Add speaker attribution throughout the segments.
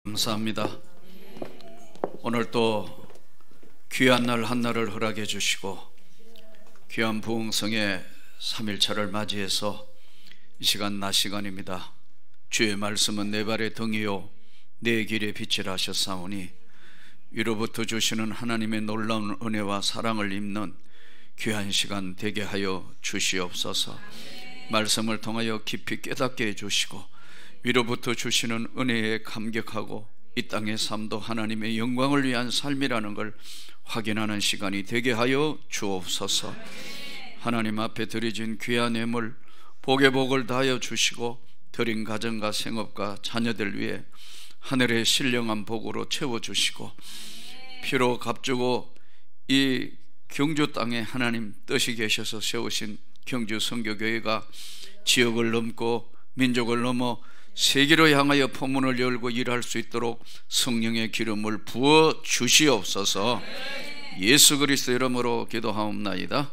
Speaker 1: 감사합니다. 오늘 또 귀한 날 한날을 허락해 주시고 귀한 부흥성의 3일차를 맞이해서 이 시간 낮 시간입니다. 주의 말씀은 내 발의 등이요 내 길의 빛이라 하셨사오니 위로부터 주시는 하나님의 놀라운 은혜와 사랑을 입는 귀한 시간 되게 하여 주시옵소서. 말씀을 통하여 깊이 깨닫게 해주시고 위로부터 주시는 은혜에 감격하고 이 땅의 삶도 하나님의 영광을 위한 삶이라는 걸 확인하는 시간이 되게 하여 주옵소서. 하나님 앞에 드려진 귀한 예물 복의 복을 다하여 주시고 드린 가정과 생업과 자녀들 위해 하늘의 신령한 복으로 채워주시고 피로 값주고 이 경주 땅에 하나님 뜻이 계셔서 세우신 경주 선교교회가 지역을 넘고 민족을 넘어 세계로 향하여 포문을 열고 일할 수 있도록 성령의 기름을 부어 주시옵소서. 예수 그리스도 이름으로 기도하옵나이다.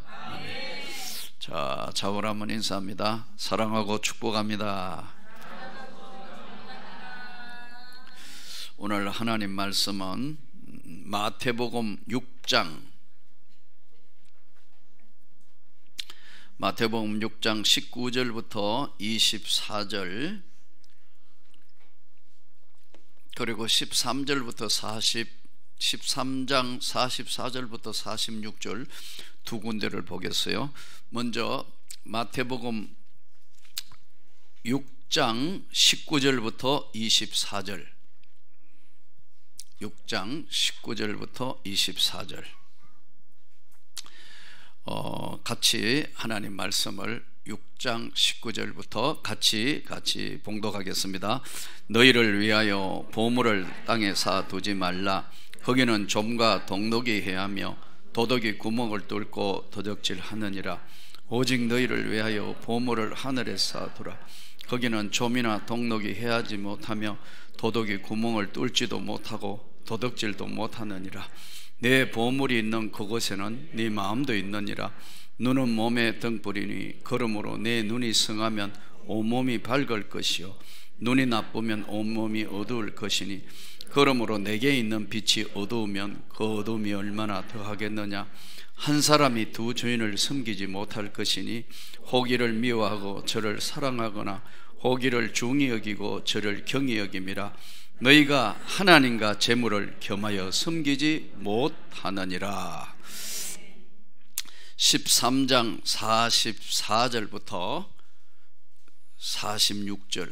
Speaker 1: 자, 자원 한번 인사합니다. 사랑하고 축복합니다. 오늘 하나님 말씀은 마태복음 6장 19절부터 24절 그리고 13절부터 13장 44절부터 46절 두 군데를 보겠어요. 먼저 마태복음 6장 19절부터 24절 6장 19절부터 24절 같이 하나님 말씀을 6장 19절부터 같이 봉독하겠습니다. 너희를 위하여 보물을 땅에 쌓아두지 말라. 거기는 좀과 동독이 해하며 도둑이 구멍을 뚫고 도적질하느니라. 오직 너희를 위하여 보물을 하늘에 쌓아두라. 거기는 좀이나 동독이 해하지 못하며 도둑이 구멍을 뚫지도 못하고 도둑질도 못하느니라. 내 보물이 있는 그곳에는 네 마음도 있느니라. 눈은 몸의 등불이니 그러므로 내 눈이 성하면 온몸이 밝을 것이요 눈이 나쁘면 온몸이 어두울 것이니 그러므로 내게 있는 빛이 어두우면 그 어두움이 얼마나 더하겠느냐. 한 사람이 두 주인을 섬기지 못할 것이니 호기를 미워하고 저를 사랑하거나 호기를 중히 여기고 저를 경히 여김이라. 너희가 하나님과 재물을 겸하여 섬기지 못하느니라. 13장 44절부터 46절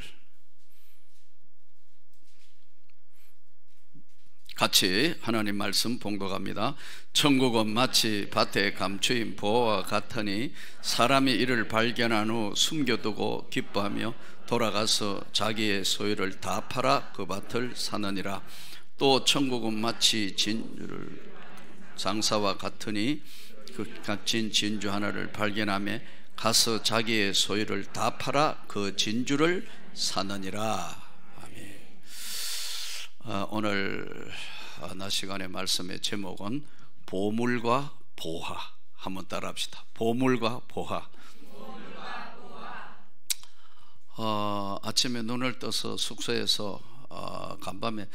Speaker 1: 같이 하나님 말씀 봉독합니다. 천국은 마치 밭에 감추인 보화와 같으니 사람이 이를 발견한 후 숨겨두고 기뻐하며 돌아가서 자기의 소유를 다 팔아 그 밭을 사느니라. 또 천국은 마치 진주를 장사와 같으니 그 값진 진주 하나를 발견하며 가서 자기의 소유를 다 팔아 그 진주를 사느니라. 아멘. 오늘 낮 시간의 말씀의 제목은 보물과 보화. 한번 따라합시다. 보물과 보화. 아침에 눈을 떠서 숙소에서 간밤에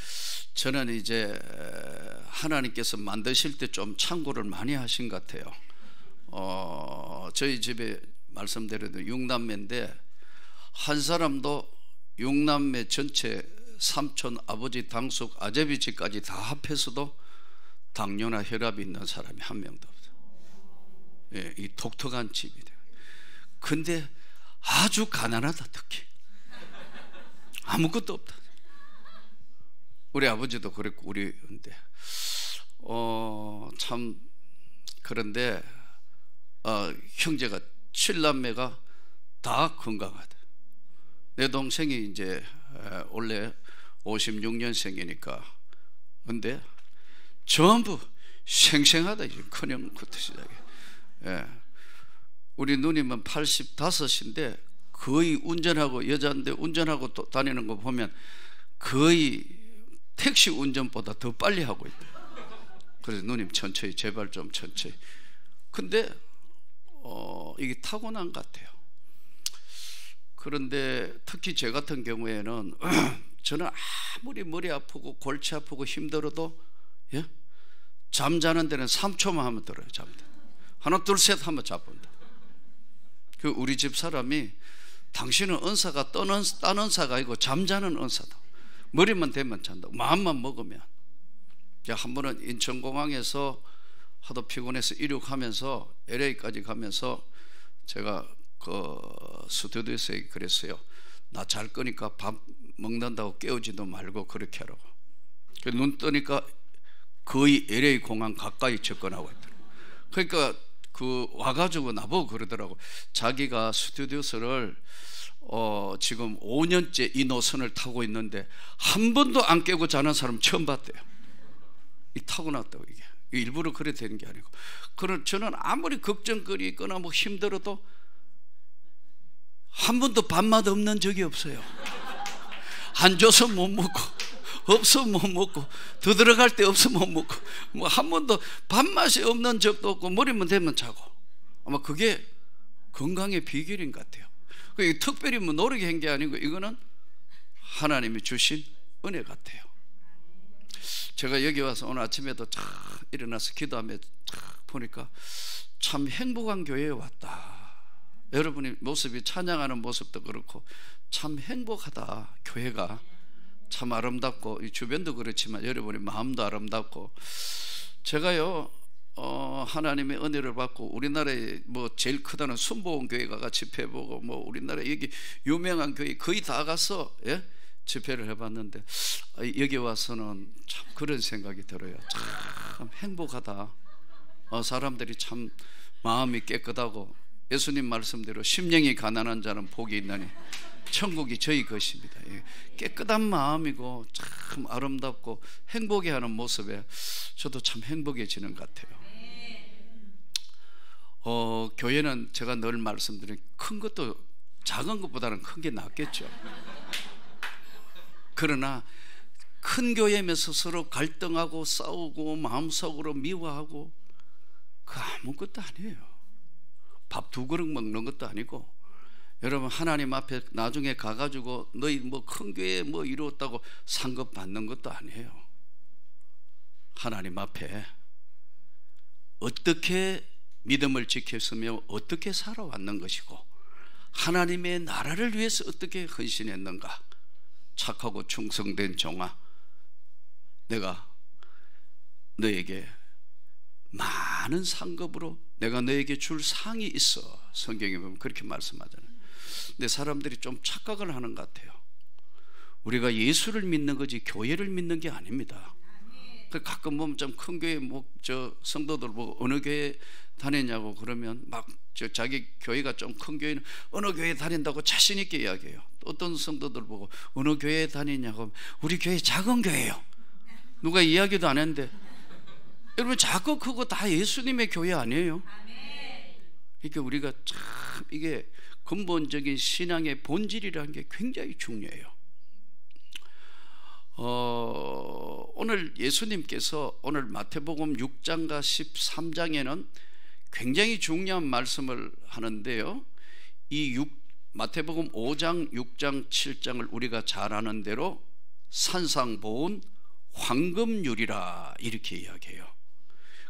Speaker 1: 저는 이제 하나님께서 만드실 때 좀 참고를 많이 하신 것 같아요. 저희 집에 말씀드려도 6남매인데 한 사람도 6남매 전체 삼촌, 아버지, 당숙, 아재비지까지 다 합해서도 당뇨나 혈압이 있는 사람이 한 명도 없어요. 예, 이 독특한 집이래요. 근데 아주 가난하다. 특히 아무것도 없다. 우리 아버지도 그랬고 우리 근데 참 그런데 형제가 7남매가 다 건강하다. 내 동생이 이제 원래 56년생이니까 근데 전부 생생하다. 이제 큰형부터 시작해. 예. 우리 누님은 85인데 거의 운전하고 여자인데 운전하고 또 다니는 거 보면 거의 택시 운전보다 더 빨리 하고 있다. 그래서 누님 천천히 제발 좀 천천히. 근데 이게 타고난 것 같아요. 그런데 특히 제 같은 경우에는 저는 아무리 머리 아프고 골치 아프고 힘들어도, 예? 잠자는 데는 3초만 하면 들어요. 잠들. 하나 둘 셋 하면 자본다. 그 우리 집 사람이 당신은 은사가 딴 은사가 아니고 잠자는 은사다. 머리만 대면 잔다고. 마음만 먹으면. 한 번은 인천공항에서 하도 피곤해서 이륙하면서 LA까지 가면서 제가 그 스튜디오에서 그랬어요. 나 잘 거니까 밥 먹는다고 깨우지도 말고 그렇게 하라고. 눈 뜨니까 거의 LA 공항 가까이 접근하고 있더라고. 그러니까 그 와가지고 나보고 그러더라고. 자기가 스튜디오스를 지금 5년째 이 노선을 타고 있는데 한 번도 안 깨고 자는 사람 처음 봤대요. 이 타고났다고. 이게 일부러 그래 되는 게 아니고. 그런 저는 아무리 걱정거리 있거나 뭐 힘들어도 한 번도 밥맛 없는 적이 없어요. 안 줘서 못 먹고, 없으면 못 먹고, 더 들어갈 때 없으면 못 먹고, 뭐 한 번도 밥맛이 없는 적도 없고, 머리만 대면 자고. 아마 그게 건강의 비결인 것 같아요. 특별히 뭐 노력이 한 게 아니고 이거는 하나님이 주신 은혜 같아요. 제가 여기 와서 오늘 아침에도 참 일어나서 기도하며 보니까 참 행복한 교회에 왔다. 여러분이 모습이 찬양하는 모습도 그렇고 참 행복하다. 교회가 참 아름답고 이 주변도 그렇지만 여러분의 마음도 아름답고. 제가요 하나님의 은혜를 받고 우리나라에 뭐 제일 크다는 순복음교회 가가 집회보고 뭐 우리나라 여기 유명한 교회 거의 다 가서, 예? 집회를 해봤는데 여기 와서는 참 그런 생각이 들어요. 참 행복하다. 사람들이 참 마음이 깨끗하고 예수님 말씀대로 심령이 가난한 자는 복이 있나니 천국이 저희 것입니다. 깨끗한 마음이고 참 아름답고 행복해하는 모습에 저도 참 행복해지는 것 같아요. 교회는 제가 늘 말씀드린 큰 것도 작은 것보다는 큰 게 낫겠죠. 그러나 큰 교회면서 서로 갈등하고 싸우고 마음속으로 미워하고 그 아무것도 아니에요. 밥 2그릇 먹는 것도 아니고. 여러분 하나님 앞에 나중에 가가지고 너희 뭐 큰 교회 뭐 이루었다고 상급 받는 것도 아니에요. 하나님 앞에 어떻게 믿음을 지켰으며 어떻게 살아왔는 것이고 하나님의 나라를 위해서 어떻게 헌신했는가. 착하고 충성된 종아, 내가 너에게 많은 상급으로 내가 너에게 줄 상이 있어. 성경에 보면 그렇게 말씀하잖아요. 근데 사람들이 좀 착각을 하는 것 같아요. 우리가 예수를 믿는 거지 교회를 믿는 게 아닙니다. 가끔 보면 좀 큰 교회 성도들 보고 어느 교회 다녔냐고 그러면 막 자기 교회가 좀 큰 교회는 어느 교회 다닌다고 자신 있게 이야기해요. 어떤 성도들 보고 어느 교회 다니냐고 우리 교회 작은 교회예요. 누가 이야기도 안 했는데 여러분 작고 크고 다 예수님의 교회 아니에요? 그러니까 우리가 참 이게 근본적인 신앙의 본질이라는 게 굉장히 중요해요. 오늘 예수님께서 오늘 마태복음 6장과 13장에는 굉장히 중요한 말씀을 하는데요. 이 마태복음 5장, 6장, 7장을 우리가 잘 아는 대로 산상보온 황금률이라 이렇게 이야기해요.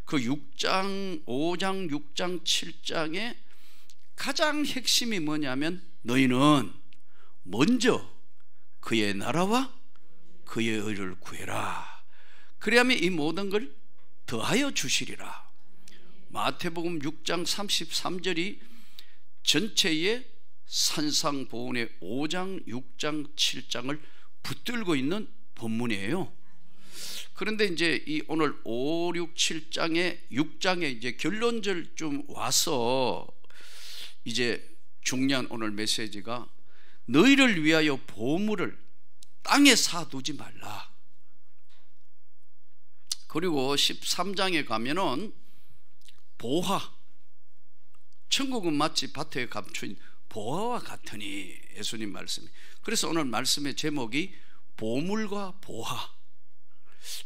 Speaker 1: 그 6장, 5장, 6장, 7장의 가장 핵심이 뭐냐면 너희는 먼저 그의 나라와 그의 의를 구해라. 그래야만 이 모든 걸 더하여 주시리라. 마태복음 6장 33절이 전체의 산상보온의 5장, 6장, 7장을 붙들고 있는 본문이에요. 그런데 이제 이 오늘 5, 6, 7장에 6장에 이제 결론절 좀 와서 이제 중요한 오늘 메시지가 너희를 위하여 보물을 땅에 사두지 말라. 그리고 13장에 가면은 보화, 천국은 마치 밭에 감춘 보화와 같으니 예수님 말씀이. 그래서 오늘 말씀의 제목이 보물과 보화.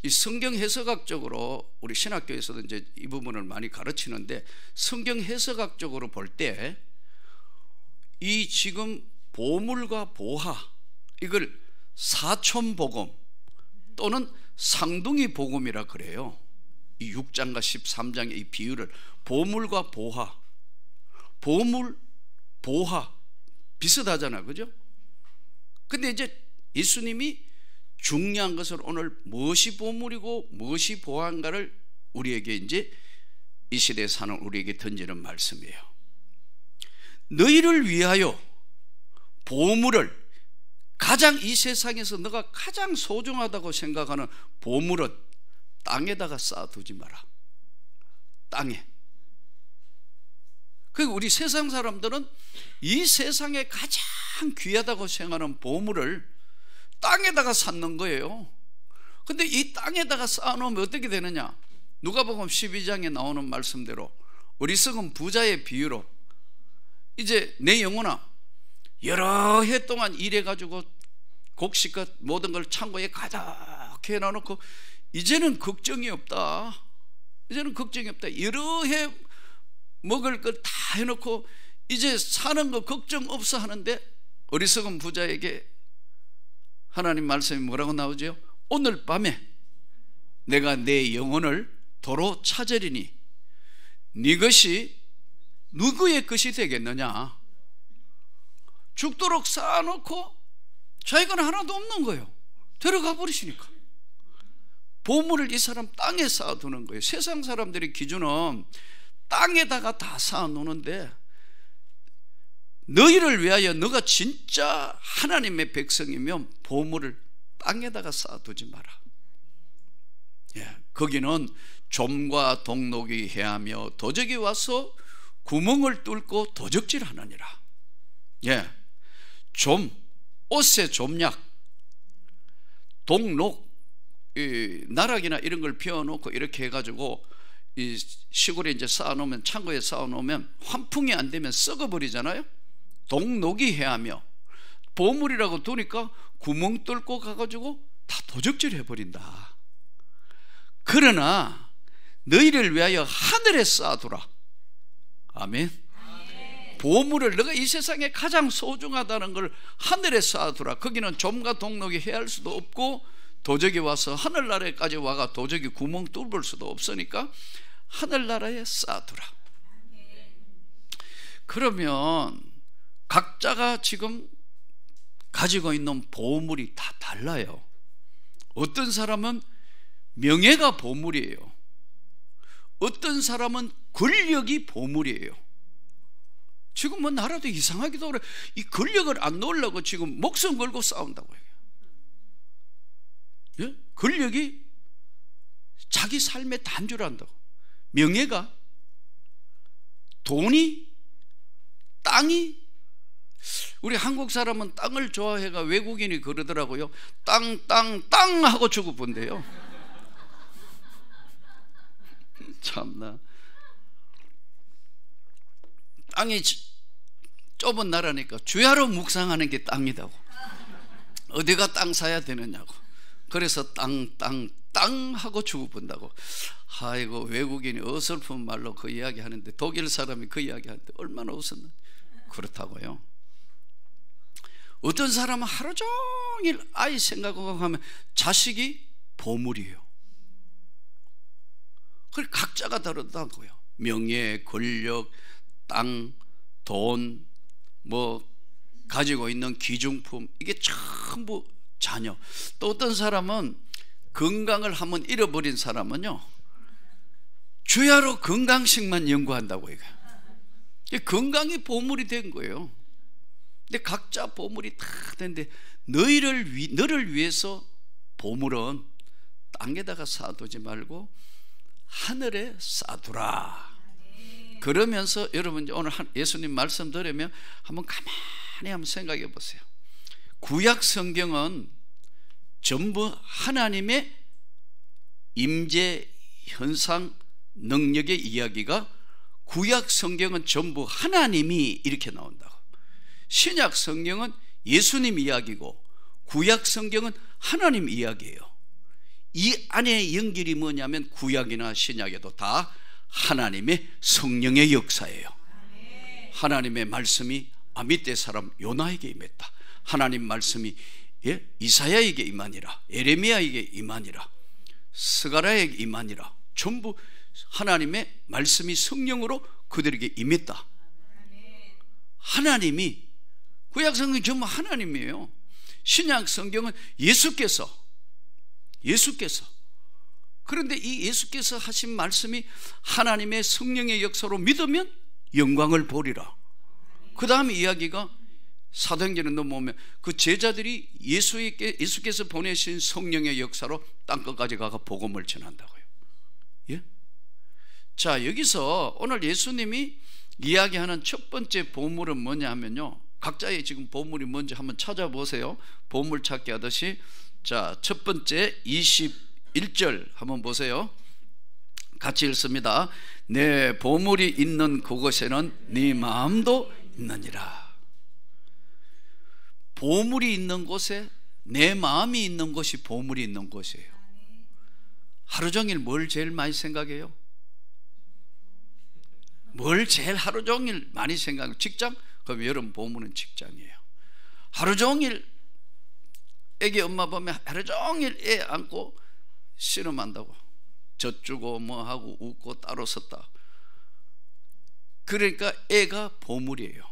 Speaker 1: 이 성경 해석학적으로 우리 신학교에서도 이제 이 부분을 많이 가르치는데 성경 해석학적으로 볼 때 이 지금 보물과 보화 이걸 사촌복음 또는 상둥이 복음이라 그래요. 이 6장과 13장의 이 비유를 보물과 보화, 보물, 보화 비슷하잖아요, 그죠? 근데 이제 예수님이 중요한 것은 오늘 무엇이 보물이고 무엇이 보화인가를 우리에게 이제 이 시대에 사는 우리에게 던지는 말씀이에요. 너희를 위하여 보물을, 가장 이 세상에서 너가 가장 소중하다고 생각하는 보물은 땅에다가 쌓아두지 마라. 땅에. 그리고 우리 세상 사람들은 이 세상에 가장 귀하다고 생각하는 보물을 땅에다가 쌓는 거예요. 근데 이 땅에다가 쌓아놓으면 어떻게 되느냐? 누가복음 12장에 나오는 말씀대로 어리석은 부자의 비유로 이제 내 영혼아, 여러 해 동안 일해가지고 곡식과 모든 걸 창고에 가득 해놔놓고 이제는 걱정이 없다. 이제는 걱정이 없다. 여러 해 먹을 걸 다 해놓고 이제 사는 거 걱정 없어 하는데, 어리석은 부자에게 하나님 말씀이 뭐라고 나오죠? 오늘 밤에 내가 내 영혼을 도로 찾으리니 네 것이 누구의 것이 되겠느냐? 죽도록 쌓아놓고 자기가 하나도 없는 거예요. 데려가 버리시니까. 보물을 이 사람 땅에 쌓아두는 거예요. 세상 사람들의 기준은 땅에다가 다 쌓아놓는데, 너희를 위하여 너가 진짜 하나님의 백성이면 보물을 땅에다가 쌓아두지 마라. 예, 거기는 좀과 동록이 해하며 도적이 와서 구멍을 뚫고 도적질하느니라. 예, 좀, 옷의 좀약, 동록, 나락이나 이런 걸 비워놓고 이렇게 해가지고 이 시골에 이제 쌓아놓으면, 창고에 쌓아놓으면 환풍이 안 되면 썩어버리잖아요. 동록이 해하며, 보물이라고 두니까 구멍 뚫고 가가지고 다 도적질 해버린다. 그러나 너희를 위하여 하늘에 쌓아두라. 아멘. 보물을, 너가 이 세상에 가장 소중하다는 걸 하늘에 쌓아두라. 거기는 좀과 동록이 해할 수도 없고 도적이 와서 하늘나라에까지 와가 도적이 구멍 뚫을 수도 없으니까 하늘나라에 쌓아두라. 그러면 각자가 지금 가지고 있는 보물이 다 달라요. 어떤 사람은 명예가 보물이에요. 어떤 사람은 권력이 보물이에요. 지금 뭐 나라도 이상하기도 그래. 이 권력을 안 놓으려고 지금 목숨 걸고 싸운다고 해요. 예? 권력이 자기 삶의 단주를 한다고. 명예가, 돈이, 땅이. 우리 한국 사람은 땅을 좋아해가 외국인이 그러더라고요. 땅 하고 죽어본대요. 참나. 땅이 좁은 나라니까 주야로 묵상하는 게 땅이다고. 어디가 땅 사야 되느냐고. 그래서 땅 하고 죽어본다고. 아이고, 외국인이 어설픈 말로 그 이야기 하는데, 독일 사람이 그 이야기 하는데 얼마나 웃었나. 그렇다고요. 어떤 사람은 하루 종일 아이 생각하고 하면 자식이 보물이에요. 그걸 각자가 다르다고요. 명예, 권력, 땅, 돈, 뭐 가지고 있는 귀중품, 이게 전부 자녀. 또 어떤 사람은 건강을 한번 잃어버린 사람은요, 주야로 건강식만 연구한다고 해요. 건강이 보물이 된 거예요. 근데 각자 보물이 다 되는데, 너를 위해서 보물은 땅에다가 쌓아두지 말고 하늘에 쌓아두라. 그러면서 여러분 오늘 예수님 말씀 들으면 한번 가만히 한번 생각해 보세요. 구약 성경은 전부 하나님의 임재, 현상, 능력의 이야기가, 구약 성경은 전부 하나님이 이렇게 나온다고. 신약 성경은 예수님 이야기고 구약 성경은 하나님 이야기예요. 이 안에 연결이 뭐냐면 구약이나 신약에도 다 하나님의 성령의 역사예요. 하나님의 말씀이 아미떼 사람 요나에게 임했다. 하나님 말씀이 예? 이사야에게 임하니라, 예레미야에게 임하니라, 스가랴에게 임하니라. 전부 하나님의 말씀이 성령으로 그들에게 임했다. 하나님이, 구약 성경 전부 하나님이에요. 신약 성경은 예수께서. 그런데 이 예수께서 하신 말씀이 하나님의 성령의 역사로 믿으면 영광을 보리라. 그 다음 이야기가 사도행전에 넘어오면 그 제자들이 예수께서 보내신 성령의 역사로 땅끝까지 가서 복음을 전한다고요. 예? 자, 여기서 오늘 예수님이 이야기하는 첫 번째 보물은 뭐냐 하면요, 각자의 지금 보물이 뭔지 한번 찾아보세요. 보물 찾기 하듯이. 자, 첫 번째 21절 한번 보세요. 같이 읽습니다. 내 보물이 있는 그곳에는 네 마음도 있느니라. 보물이 있는 곳에 내 마음이 있는 곳이 보물이 있는 곳이에요. 하루 종일 뭘 제일 많이 생각해요? 뭘 제일 하루 종일 많이 생각해요? 직장? 그럼 여러분 보물은 직장이에요. 하루 종일 애기 엄마 보면 하루 종일 애 안고 씨름한다고, 젖주고 뭐하고 웃고 따로 섰다. 그러니까 애가 보물이에요.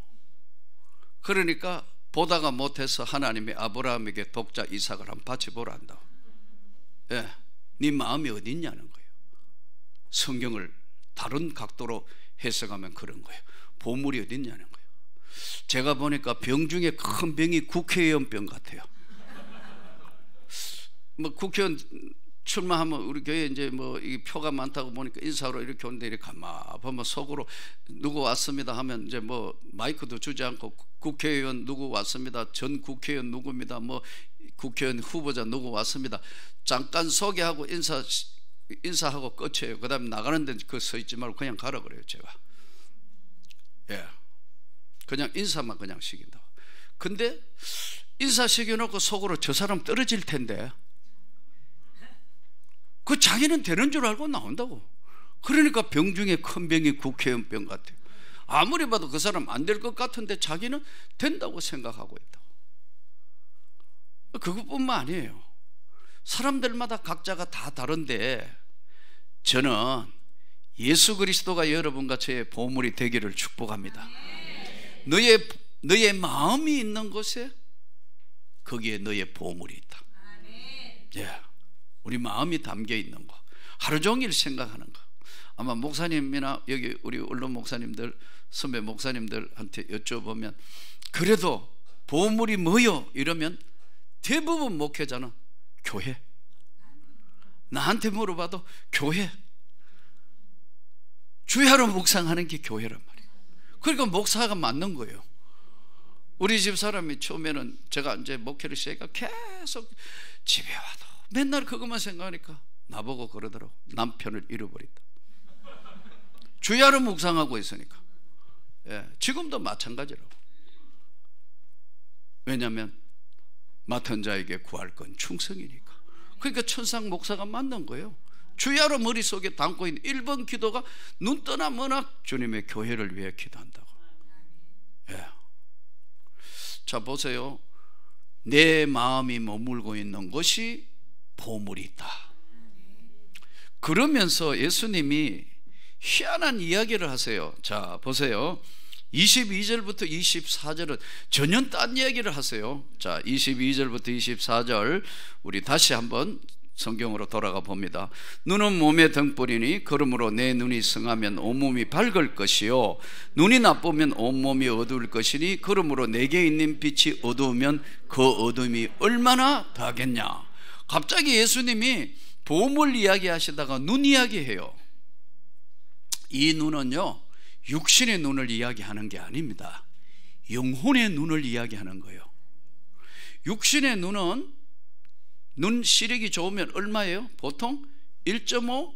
Speaker 1: 그러니까 보다가 못해서 하나님이 아브라함에게 독자 이삭을 한번 바쳐보라 한다. 예, 네 마음이 어디 있냐는 거예요. 성경을 다른 각도로 해석하면 그런 거예요. 보물이 어디 있냐는 거예요. 제가 보니까 병 중에 큰 병이 국회의원 병 같아요. 뭐 국회의원 출마하면 우리 교회 이제 뭐 이 표가 많다고 보니까 인사로 이렇게 오는데 이렇게 가만 보면 속으로 누구 왔습니다 하면 이제 뭐 마이크도 주지 않고 국회의원 누구 왔습니다, 전 국회의원 누구입니다, 뭐 국회의원 후보자 누구 왔습니다, 잠깐 소개하고 인사하고 끝이에요. 그 다음에 나가는데 그 서 있지 말고 그냥 가라 그래요. 제가 예, 그냥 인사만 그냥 시킨다. 근데 인사 시켜놓고 속으로 저 사람 떨어질 텐데 그 자기는 되는 줄 알고 나온다고. 그러니까 병 중에 큰 병이 국회의원 병 같아요. 아무리 봐도 그 사람 안 될 것 같은데 자기는 된다고 생각하고 있다고. 그것뿐만 아니에요. 사람들마다 각자가 다 다른데 저는 예수 그리스도가 여러분과 저의 보물이 되기를 축복합니다. 너의 마음이 있는 곳에 거기에 너의 보물이 있다. 예, 우리 마음이 담겨 있는 거, 하루 종일 생각하는 거. 아마 목사님이나 여기 우리 언론 목사님들, 선배 목사님들한테 여쭤보면 그래도 보물이 뭐요? 이러면 대부분 목회자는 교회. 나한테 물어봐도 교회. 주야로 묵상하는 게 교회란 말이에요. 그러니까 목사가 맞는 거예요. 우리 집 사람이 처음에는 제가 이제 목회를 시작하니까 계속 집에 와도 맨날 그것만 생각하니까 나보고 그러더라고. 남편을 잃어버린다. 주야로 묵상하고 있으니까. 예, 지금도 마찬가지라고. 왜냐하면 맡은 자에게 구할 건 충성이니까. 그러니까 천상 목사가 맞는 거예요. 주야로 머릿속에 담고 있는 1번 기도가 눈 떠나 머나 주님의 교회를 위해 기도한다고. 예. 자, 보세요. 내 마음이 머물고 있는 것이 보물이 있다. 그러면서 예수님이 희한한 이야기를 하세요. 자, 보세요. 22절부터 24절은 전혀 딴 이야기를 하세요. 자, 22절부터 24절 우리 다시 한번 성경으로 돌아가 봅니다. 눈은 몸의 등불이니 그러므로 내 눈이 성하면 온몸이 밝을 것이요 눈이 나쁘면 온몸이 어두울 것이니 그러므로 내게 있는 빛이 어두우면 그 어둠이 얼마나 다겠냐. 갑자기 예수님이 보물 이야기 하시다가 눈 이야기해요. 이 눈은요 육신의 눈을 이야기하는 게 아닙니다. 영혼의 눈을 이야기하는 거예요. 육신의 눈은 눈 시력이 좋으면 얼마예요? 보통 1.5,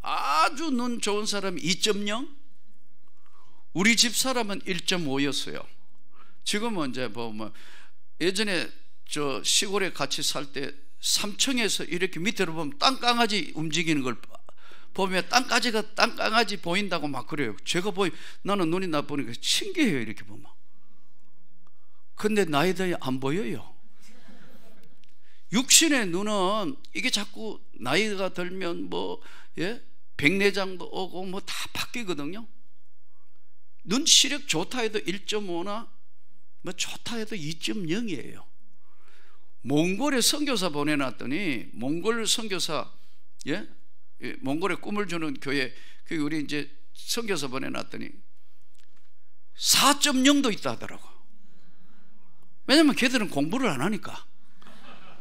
Speaker 1: 아주 눈 좋은 사람이 2.0. 우리 집 사람은 1.5였어요. 지금은 이제 뭐 예전에 저 시골에 같이 살 때 3층에서 이렇게 밑으로 보면 땅강아지 움직이는 걸 보면 땅강아지 보인다고 막 그래요. 제가 나는 눈이 나쁘니까 신기해요. 이렇게 보면. 근데 나이 들이 안 보여요. 육신의 눈은 이게 자꾸 나이가 들면 뭐 백내장도 오고 뭐 다 바뀌거든요. 눈 시력 좋다 해도 1.5나 뭐 좋다 해도 2.0이에요. 몽골에 선교사 보내놨더니 몽골 선교사 몽골에 꿈을 주는 교회 우리 이제 선교사 보내놨더니 4.0도 있다 하더라고. 왜냐면 걔들은 공부를 안 하니까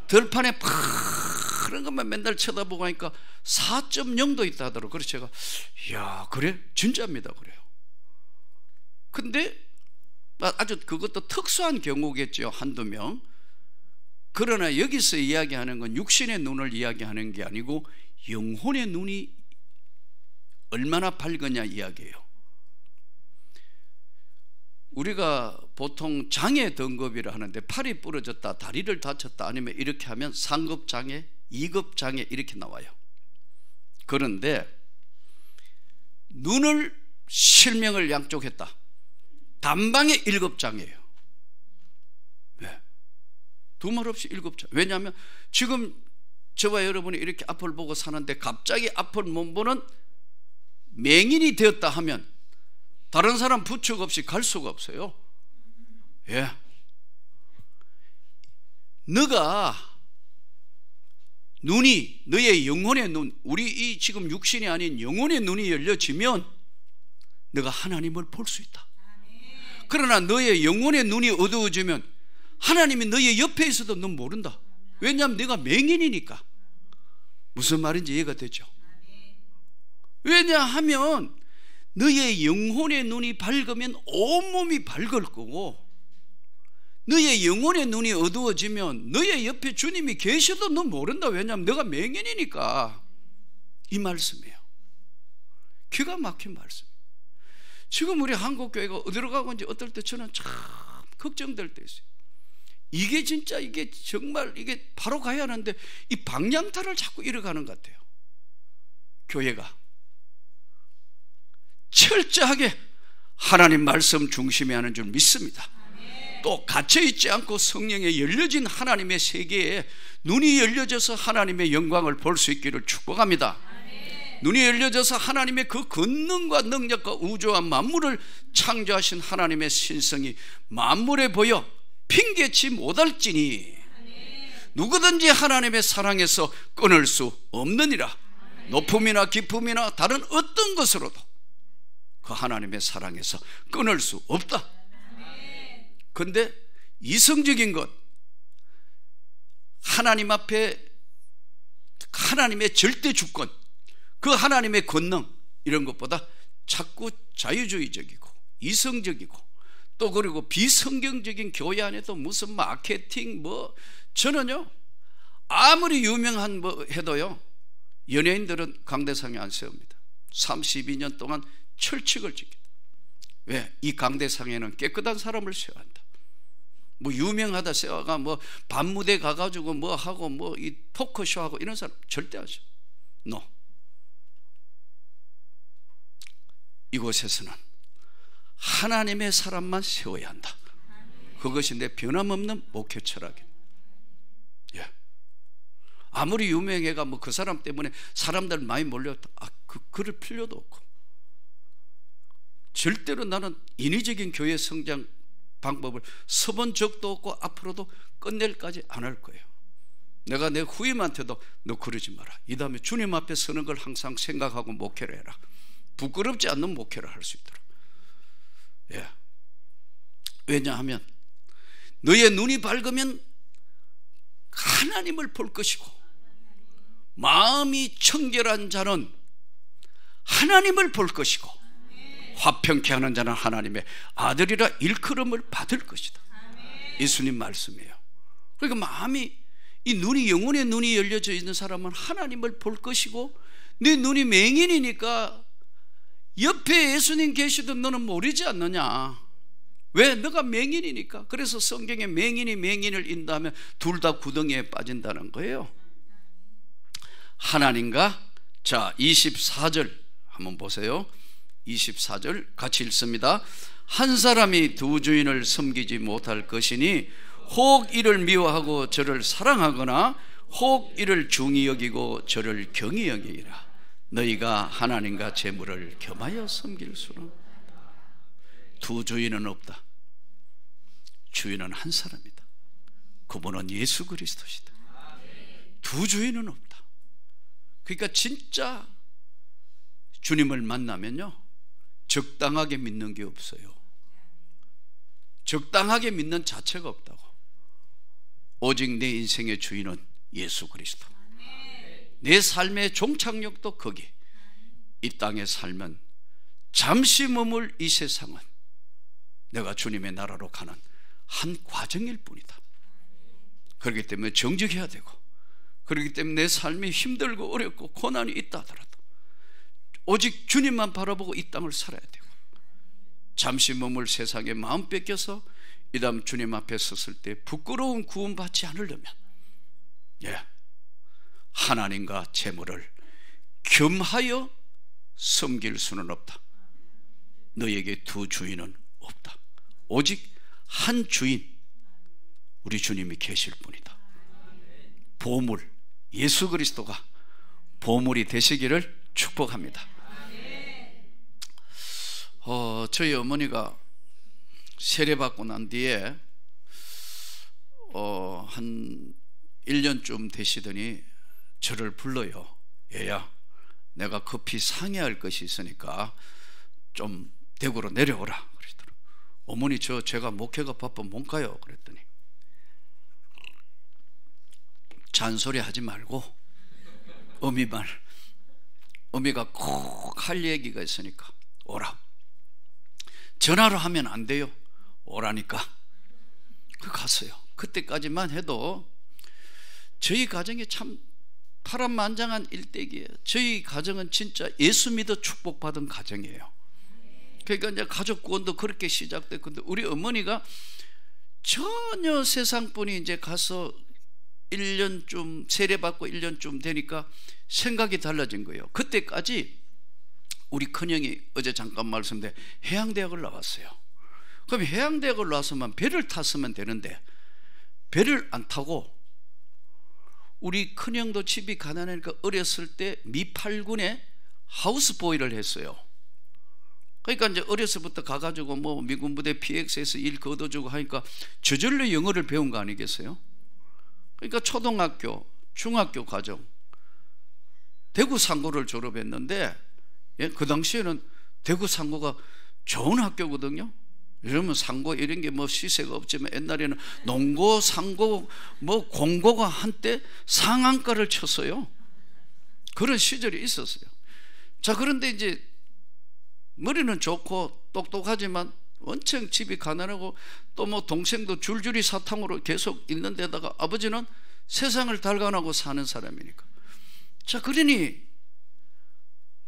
Speaker 1: 들판에 파란 것만 맨날 쳐다보고 하니까 4.0도 있다 하더라고. 그래서 제가 이야 그래? 진짜입니다 그래요. 근데 아주 그것도 특수한 경우겠죠. 한두 명. 그러나 여기서 이야기하는 건 육신의 눈을 이야기하는 게 아니고 영혼의 눈이 얼마나 밝으냐 이야기예요. 우리가 보통 장애 등급이라 하는데 팔이 부러졌다, 다리를 다쳤다, 아니면 이렇게 하면 상급 장애, 2급 장애 이렇게 나와요. 그런데 눈을 실명을 양쪽했다. 단방에 1급 장애예요. 왜? 두말 없이 1급 장애. 왜냐하면 지금 저와 여러분이 이렇게 앞을 보고 사는데 갑자기 앞을 못 보는 맹인이 되었다 하면 다른 사람 부축 없이 갈 수가 없어요. 너가 눈이 너의 영혼의 눈, 우리 이 지금 육신이 아닌 영혼의 눈이 열려지면 너가 하나님을 볼 수 있다. 그러나 너의 영혼의 눈이 어두워지면 하나님이 너의 옆에 있어도 넌 모른다. 왜냐하면 내가 맹인이니까. 무슨 말인지 이해가 되죠? 왜냐하면 너의 영혼의 눈이 밝으면 온몸이 밝을 거고, 너의 영혼의 눈이 어두워지면 너의 옆에 주님이 계셔도 넌 모른다. 왜냐하면 너가 맹인이니까. 이 말씀이에요. 기가 막힌 말씀이에요. 지금 우리 한국교회가 어디로 가고 있는지 어떨 때 저는 참 걱정될 때 있어요. 이게 진짜 이게 정말 이게 바로 가야 하는데 이 방향타를 자꾸 잃어가는 것 같아요. 교회가 철저하게 하나님 말씀 중심에 하는 줄 믿습니다. 또 갇혀있지 않고 성령에 열려진 하나님의 세계에 눈이 열려져서 하나님의 영광을 볼 수 있기를 축복합니다. 눈이 열려져서 하나님의 그 권능과 능력과 우주와 만물을 창조하신 하나님의 신성이 만물에 보여 핑계치 못할지니 누구든지 하나님의 사랑에서 끊을 수 없느니라. 높음이나 깊음이나 다른 어떤 것으로도 그 하나님의 사랑에서 끊을 수 없다. 그런데 이성적인 것, 하나님 앞에 하나님의 절대 주권, 그 하나님의 권능, 이런 것보다 자꾸 자유주의적이고 이성적이고 또 그리고 비성경적인 교회 안에도 무슨 마케팅 뭐, 저는요 아무리 유명한 뭐 해도요 연예인들은 강대상에 안 세웁니다. 32년 동안 철칙을 지킵니다. 왜? 이 강대상에는 깨끗한 사람을 세워야 한다. 뭐 유명하다 세워가 뭐 밤무대 가가지고 뭐 하고 뭐 이 토크쇼 하고 이런 사람 절대 안 세워. No. 이곳에서는 하나님의 사람만 세워야 한다. 그것이 내 변함없는 목회 철학이에요. 아무리 유명해가 뭐 그 사람 때문에 사람들 많이 몰렸다, 그럴 필요도 없고, 절대로 나는 인위적인 교회 성장 방법을 써본 적도 없고 앞으로도 끝낼까지 안 할 거예요. 내가 내 후임한테도 너 그러지 마라, 이 다음에 주님 앞에 서는 걸 항상 생각하고 목회를 해라. 부끄럽지 않는 목회를 할 수 있도록. 왜냐하면 너의 눈이 밝으면 하나님을 볼 것이고, 마음이 청결한 자는 하나님을 볼 것이고, 화평케 하는 자는 하나님의 아들이라 일컬음을 받을 것이다. 예수님 말씀이에요. 그러니까 마음이, 이 눈이, 영혼의 눈이 열려져 있는 사람은 하나님을 볼 것이고, 네 눈이 맹인이니까 옆에 예수님 계시도 너는 모르지 않느냐. 왜? 너가 맹인이니까. 그래서 성경에 맹인이 맹인을 인도하면 둘 다 구덩이에 빠진다는 거예요. 하나님과, 자 24절 한번 보세요. 24절 같이 읽습니다. 한 사람이 두 주인을 섬기지 못할 것이니 혹 이를 미워하고 저를 사랑하거나 혹 이를 중히 여기고 저를 경히 여기라. 너희가 하나님과 재물을 겸하여 섬길 수는 두 주인은 없다. 주인은 한 사람이다. 그분은 예수 그리스도시다. 두 주인은 없다. 그러니까 진짜 주님을 만나면요, 적당하게 믿는 게 없어요. 적당하게 믿는 자체가 없다고. 오직 내 인생의 주인은 예수 그리스도. 내 삶의 종착역도 거기. 이 땅에 살면 잠시 머물 이 세상은 내가 주님의 나라로 가는 한 과정일 뿐이다. 그렇기 때문에 정직해야 되고, 그렇기 때문에 내 삶이 힘들고 어렵고 고난이 있다 하더라도 오직 주님만 바라보고 이 땅을 살아야 되고, 잠시 머물 세상에 마음 뺏겨서 이 다음 주님 앞에 섰을 때 부끄러운 구원받지 않으려면, 하나님과 재물을 겸하여 섬길 수는 없다. 너에게 두 주인은 없다. 오직 한 주인, 우리 주님이 계실 뿐이다. 보물, 예수 그리스도가 보물이 되시기를 축복합니다. 저희 어머니가 세례받고 난 뒤에 한 1년쯤 되시더니 저를 불러요. 얘야, 내가 급히 상의할 것이 있으니까 좀 대구로 내려오라 그러시더라고요. 어머니, 제가 목회가 바쁘면 못 가요 그랬더니, 잔소리 하지 말고 어미가 꼭 할 얘기가 있으니까 오라. 전화로 하면 안 돼요. 오라니까. 갔어요. 그때까지만 해도 저희 가정이 참 파란만장한 일대기예요. 저희 가정은 진짜 예수 믿어 축복받은 가정이에요. 그러니까 이제 가족 구원도 그렇게 시작됐건데, 우리 어머니가 전혀 세상분이 이제 가서 1년쯤 세례받고 1년쯤 되니까 생각이 달라진 거예요. 그때까지 우리 큰형이 어제 잠깐 말씀드린 해양대학을 나왔어요. 그럼 해양대학을 나왔으면 배를 탔으면 되는데 배를 안 타고, 우리 큰형도 집이 가난하니까 어렸을 때 미팔군에 하우스보이를 했어요. 그러니까 이제 어렸을부터 가가지고 뭐 미군 부대 PX에서 일 거둬주고 하니까 저절로 영어를 배운 거 아니겠어요? 그러니까 초등학교, 중학교 과정 대구 상고를 졸업했는데, 그 당시에는 대구 상고가 좋은 학교거든요. 요즘은 상고 이런 게 뭐 시세가 없지만 옛날에는 농고, 상고, 뭐 공고가 한때 상한가를 쳤어요. 그런 시절이 있었어요. 자, 그런데 이제 머리는 좋고 똑똑하지만 원청 집이 가난하고 또 뭐 동생도 줄줄이 사탕으로 계속 있는 데다가 아버지는 세상을 달관하고 사는 사람이니까. 자, 그러니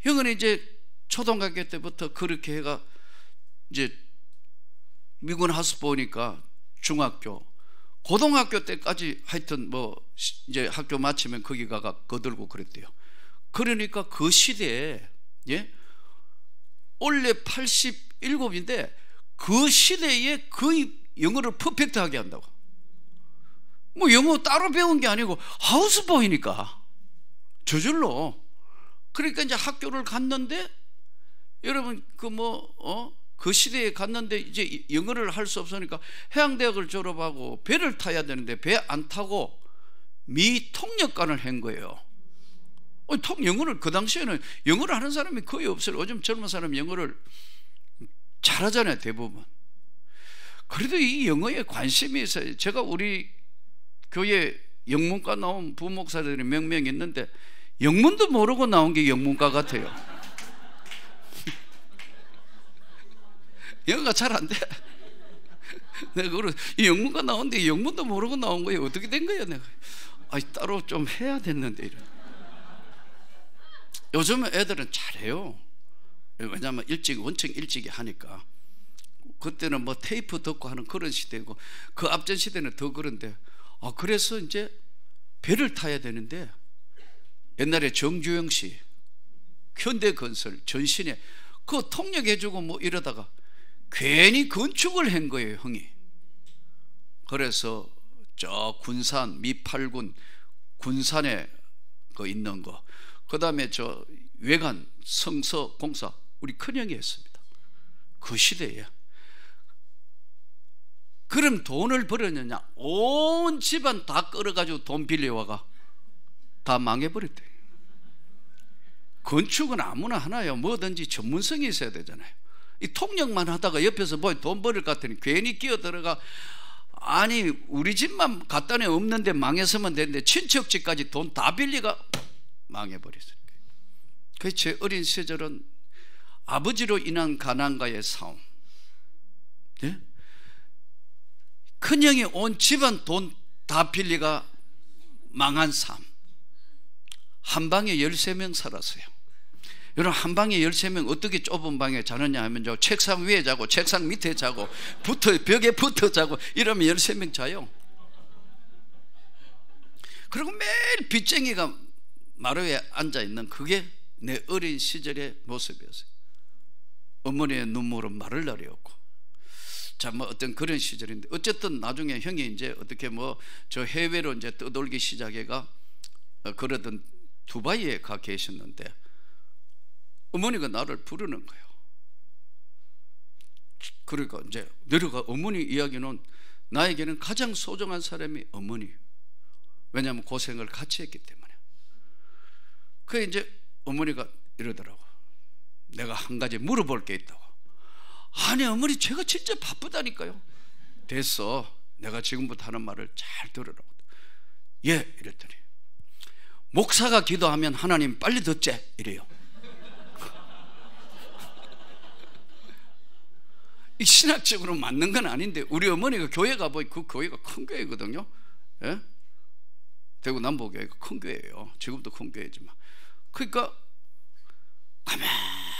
Speaker 1: 형은 이제 초등학교 때부터 그렇게 해가 이제 미군 하우스보니까 중학교, 고등학교 때까지 하여튼 뭐 이제 학교 마치면 거기 가가 거들고 그랬대요. 그러니까 그 시대에, 원래 87인데 그 시대에 거의 영어를 퍼펙트하게 한다고. 뭐 영어 따로 배운 게 아니고 하우스보이니까 저절로. 그러니까 이제 학교를 갔는데, 여러분 그 시대에 갔는데 이제 영어를 할 수 없으니까 해양대학을 졸업하고 배를 타야 되는데 배 안 타고 미통역관을 한 거예요. 영어를, 그 당시에는 영어를 하는 사람이 거의 없어요. 요즘 젊은 사람 영어를 잘하잖아요, 대부분. 그래도 이 영어에 관심이 있어요. 제가 우리 교회 영문과 나온 부목사들이 몇 명 있는데 영문도 모르고 나온 게 영문과 같아요. 영어가 잘 안 돼. 내가 이 영문과 나온데 영문도 모르고 나온 거예요. 어떻게 된 거야 내가. 따로 좀 해야 됐는데 이런. 요즘은 애들은 잘해요. 왜냐하면 원청 일찍이 하니까. 그때는 뭐 테이프 듣고 하는 그런 시대고, 그 앞전 시대는 더 그런데, 그래서 이제 배를 타야 되는데, 옛날에 정주영 씨 현대건설 전신에 그거 통역해주고 뭐 이러다가 괜히 건축을 한 거예요, 형이. 그래서 저 군산 미팔군 군산에 그 있는 거, 그 다음에 저 외관 성서 공사 우리 큰형이 했습니다. 그 시대에. 그럼 돈을 벌었느냐? 온 집안 다 끌어가지고 돈 빌려와가 다 망해버렸대. 건축은 아무나 하나요. 뭐든지 전문성이 있어야 되잖아요. 이 통역만 하다가 옆에서 뭐 돈 벌을 것 같으니 괜히 끼어들어가, 아니 우리 집만 갖다 내 없는데 망해서면 되는데 친척 집까지 돈 다 빌리가 망해버렸어요. 그래서 제 어린 시절은 아버지로 인한 가난과의 싸움, 네? 큰형이 온 집안 돈 다 빌리가 망한 삶. 한 방에 13명 살았어요. 여러분, 한 방에 13명 어떻게 좁은 방에 자느냐 하면 저 책상 위에 자고 책상 밑에 자고 벽에 붙어 자고 이러면 13명 자요. 그리고 매일 빚쟁이가 마루에 앉아있는 그게 내 어린 시절의 모습이었어요. 어머니의 눈물은 마를 날이 없고. 자, 뭐 어떤 그런 시절인데, 어쨌든 나중에 형이 이제 어떻게 뭐 저 해외로 이제 떠돌기 시작해가 그러던 두바이에 가 계셨는데 어머니가 나를 부르는 거예요. 그러니까 이제 내려가, 어머니 이야기는 나에게는 가장 소중한 사람이 어머니. 왜냐하면 고생을 같이 했기 때문에. 그래 이제 어머니가 이러더라고. 내가 한 가지 물어볼 게 있다고. 아니 어머니, 제가 진짜 바쁘다니까요. 됐어, 내가 지금부터 하는 말을 잘 들으라고. 예, 이랬더니 목사가 기도하면 하나님 빨리 듣지 이래요. 이 신학적으로 맞는 건 아닌데, 우리 어머니가 교회 가보니 그 교회가 큰 교회거든요. 예? 대구 남부교회가 큰 교회예요. 지금도 큰 교회지만. 그러니까 가만히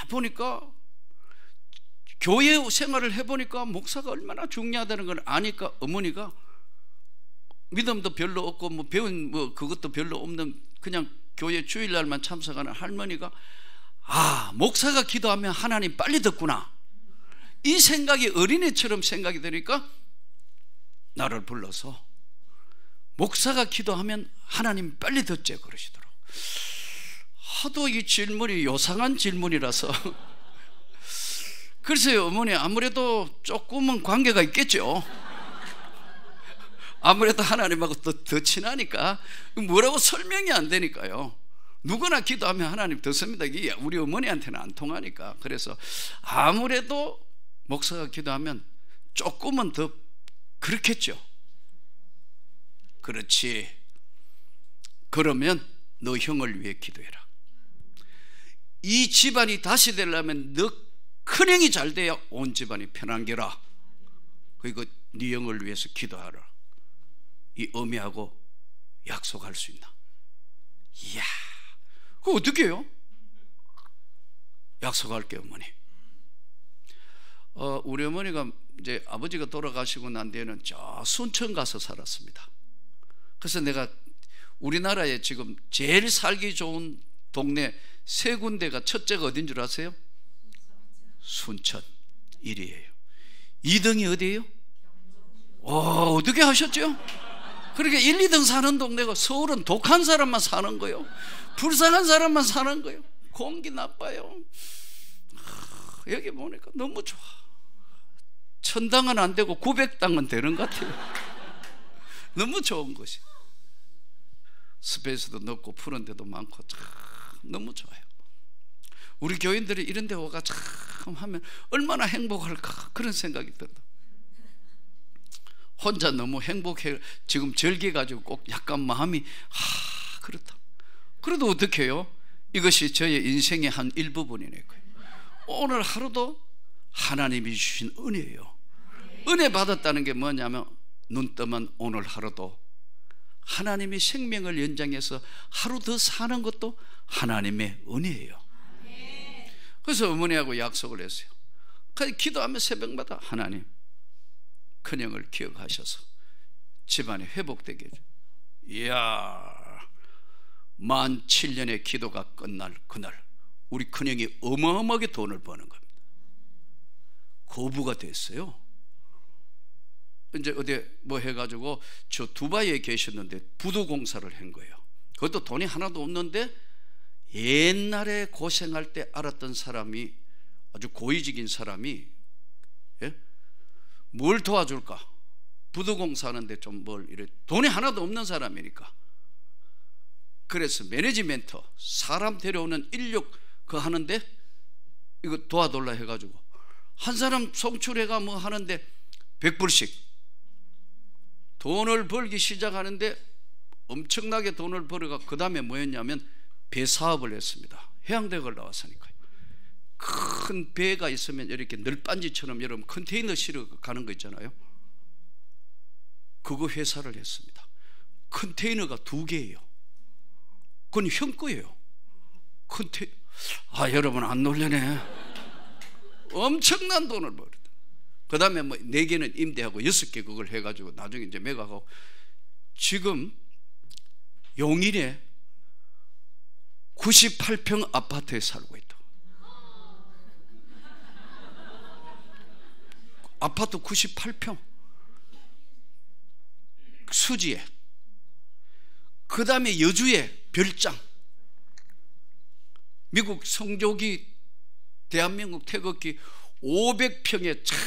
Speaker 1: 보니까 교회 생활을 해보니까 목사가 얼마나 중요하다는 걸 아니까 어머니가 믿음도 별로 없고 뭐 배운 뭐 그것도 별로 없는 그냥 교회 주일날만 참석하는 할머니가, 아, 목사가 기도하면 하나님 빨리 듣구나, 이 생각이 어린애처럼 생각이 되니까 나를 불러서 목사가 기도하면 하나님 빨리 듣지 그러시더라고. 하도 이 질문이 요상한 질문이라서 글쎄요, 어머니 아무래도 조금은 관계가 있겠죠. 아무래도 하나님하고 더 친하니까 뭐라고 설명이 안 되니까요. 누구나 기도하면 하나님 듣습니다. 이게 우리 어머니한테는 안 통하니까. 그래서 아무래도 목사가 기도하면 조금은 더 그렇겠죠. 그렇지. 그러면 너 형을 위해 기도해라. 이 집안이 다시 되려면 너 큰형이 잘 돼야 온 집안이 편한 게라. 그리고 네 형을 위해서 기도하라. 이 어미하고 약속할 수 있나? 이야, 그거 어떻게 해요? 약속할게 어머니. 우리 어머니가 이제 아버지가 돌아가시고 난 뒤에는 저 순천 가서 살았습니다. 그래서 내가 우리나라에 지금 제일 살기 좋은 동네 세 군데가, 첫째가 어딘 줄 아세요? 순천 1위예요. 2등이 어디예요? 어떻게 하셨죠? 그렇게 1, 2등 사는 동네가, 서울은 독한 사람만 사는 거예요. 불쌍한 사람만 사는 거예요. 공기 나빠요. 여기 보니까 너무 좋아. 1000당은 안 되고 900당은 되는 것 같아요. 너무 좋은 것이. 스페이스도 넓고 푸른 데도 많고 참 너무 좋아요. 우리 교인들이 이런 데 와가 참 하면 얼마나 행복할까, 그런 생각이 든다. 혼자 너무 행복해, 지금 절개가지고 꼭 약간 마음이 그렇다. 그래도 어떻게 해요? 이것이 저의 인생의 한 일부분이네. 오늘 하루도 하나님이 주신 은혜예요. 은혜 받았다는 게 뭐냐면, 눈 뜨면 오늘 하루도 하나님이 생명을 연장해서 하루 더 사는 것도 하나님의 은혜예요. 그래서 어머니하고 약속을 했어요. 기도하며 새벽마다 하나님, 큰형을 기억하셔서 집안이 회복되게 해줘. 이야, 만 7년의 기도가 끝날 그날 우리 큰형이 어마어마하게 돈을 버는 겁니다. 거부가 됐어요. 이제 어디 뭐 해가지고 저 두바이에 계셨는데 부두 공사를 한 거예요. 그것도 돈이 하나도 없는데 옛날에 고생할 때 알았던 사람이, 아주 고위직인 사람이, 예? 뭘 도와줄까? 부두 공사하는데 좀 뭘 이래, 돈이 하나도 없는 사람이니까. 그래서 매니지먼트, 사람 데려오는 인력 그거 하는데 이거 도와달라 해가지고 한 사람 송출해가 뭐 하는데 100불씩 돈을 벌기 시작하는데 엄청나게 돈을 벌어가 그 다음에 뭐였냐면 배 사업을 했습니다. 해양대학을 나왔으니까요. 큰 배가 있으면 이렇게 널빤지처럼 여러분 컨테이너 실어 가는 거 있잖아요. 그거 회사를 했습니다. 컨테이너가 2개예요. 그건 형 거예요. 여러분 안 놀래네. 엄청난 돈을 벌었다. 그 다음에 뭐 4개는 임대하고 6개 그걸 해가지고 나중에 이제 매각하고 지금 용인에 98평 아파트에 살고 있다. 아파트 98평 수지에, 그 다음에 여주에 별장, 미국 성조기 대한민국 태극기 500평의 참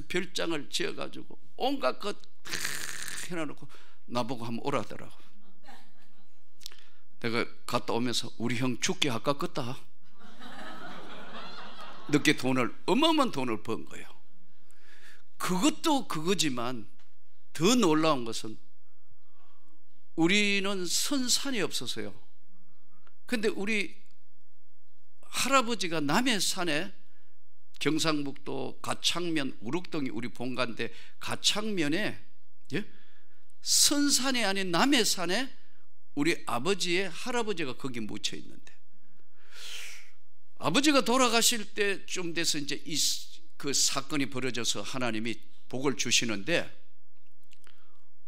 Speaker 1: 별장을 지어가지고 온갖 것 해놔놓고 나보고 한번 오라더라고. 내가 갔다 오면서 우리 형 죽기 아깝겠다. 늦게 돈을, 어마어마한 돈을 번 거예요. 그것도 그거지만 더 놀라운 것은 우리는 선산이 없어서요. 근데 우리 할아버지가 남해산에, 경상북도 가창면, 우룩동이 우리 본가인데 가창면에, 예? 선산이 아닌 남해산에 우리 아버지의 할아버지가 거기 묻혀 있는데, 아버지가 돌아가실 때 좀 돼서 이제 그 사건이 벌어져서 하나님이 복을 주시는데,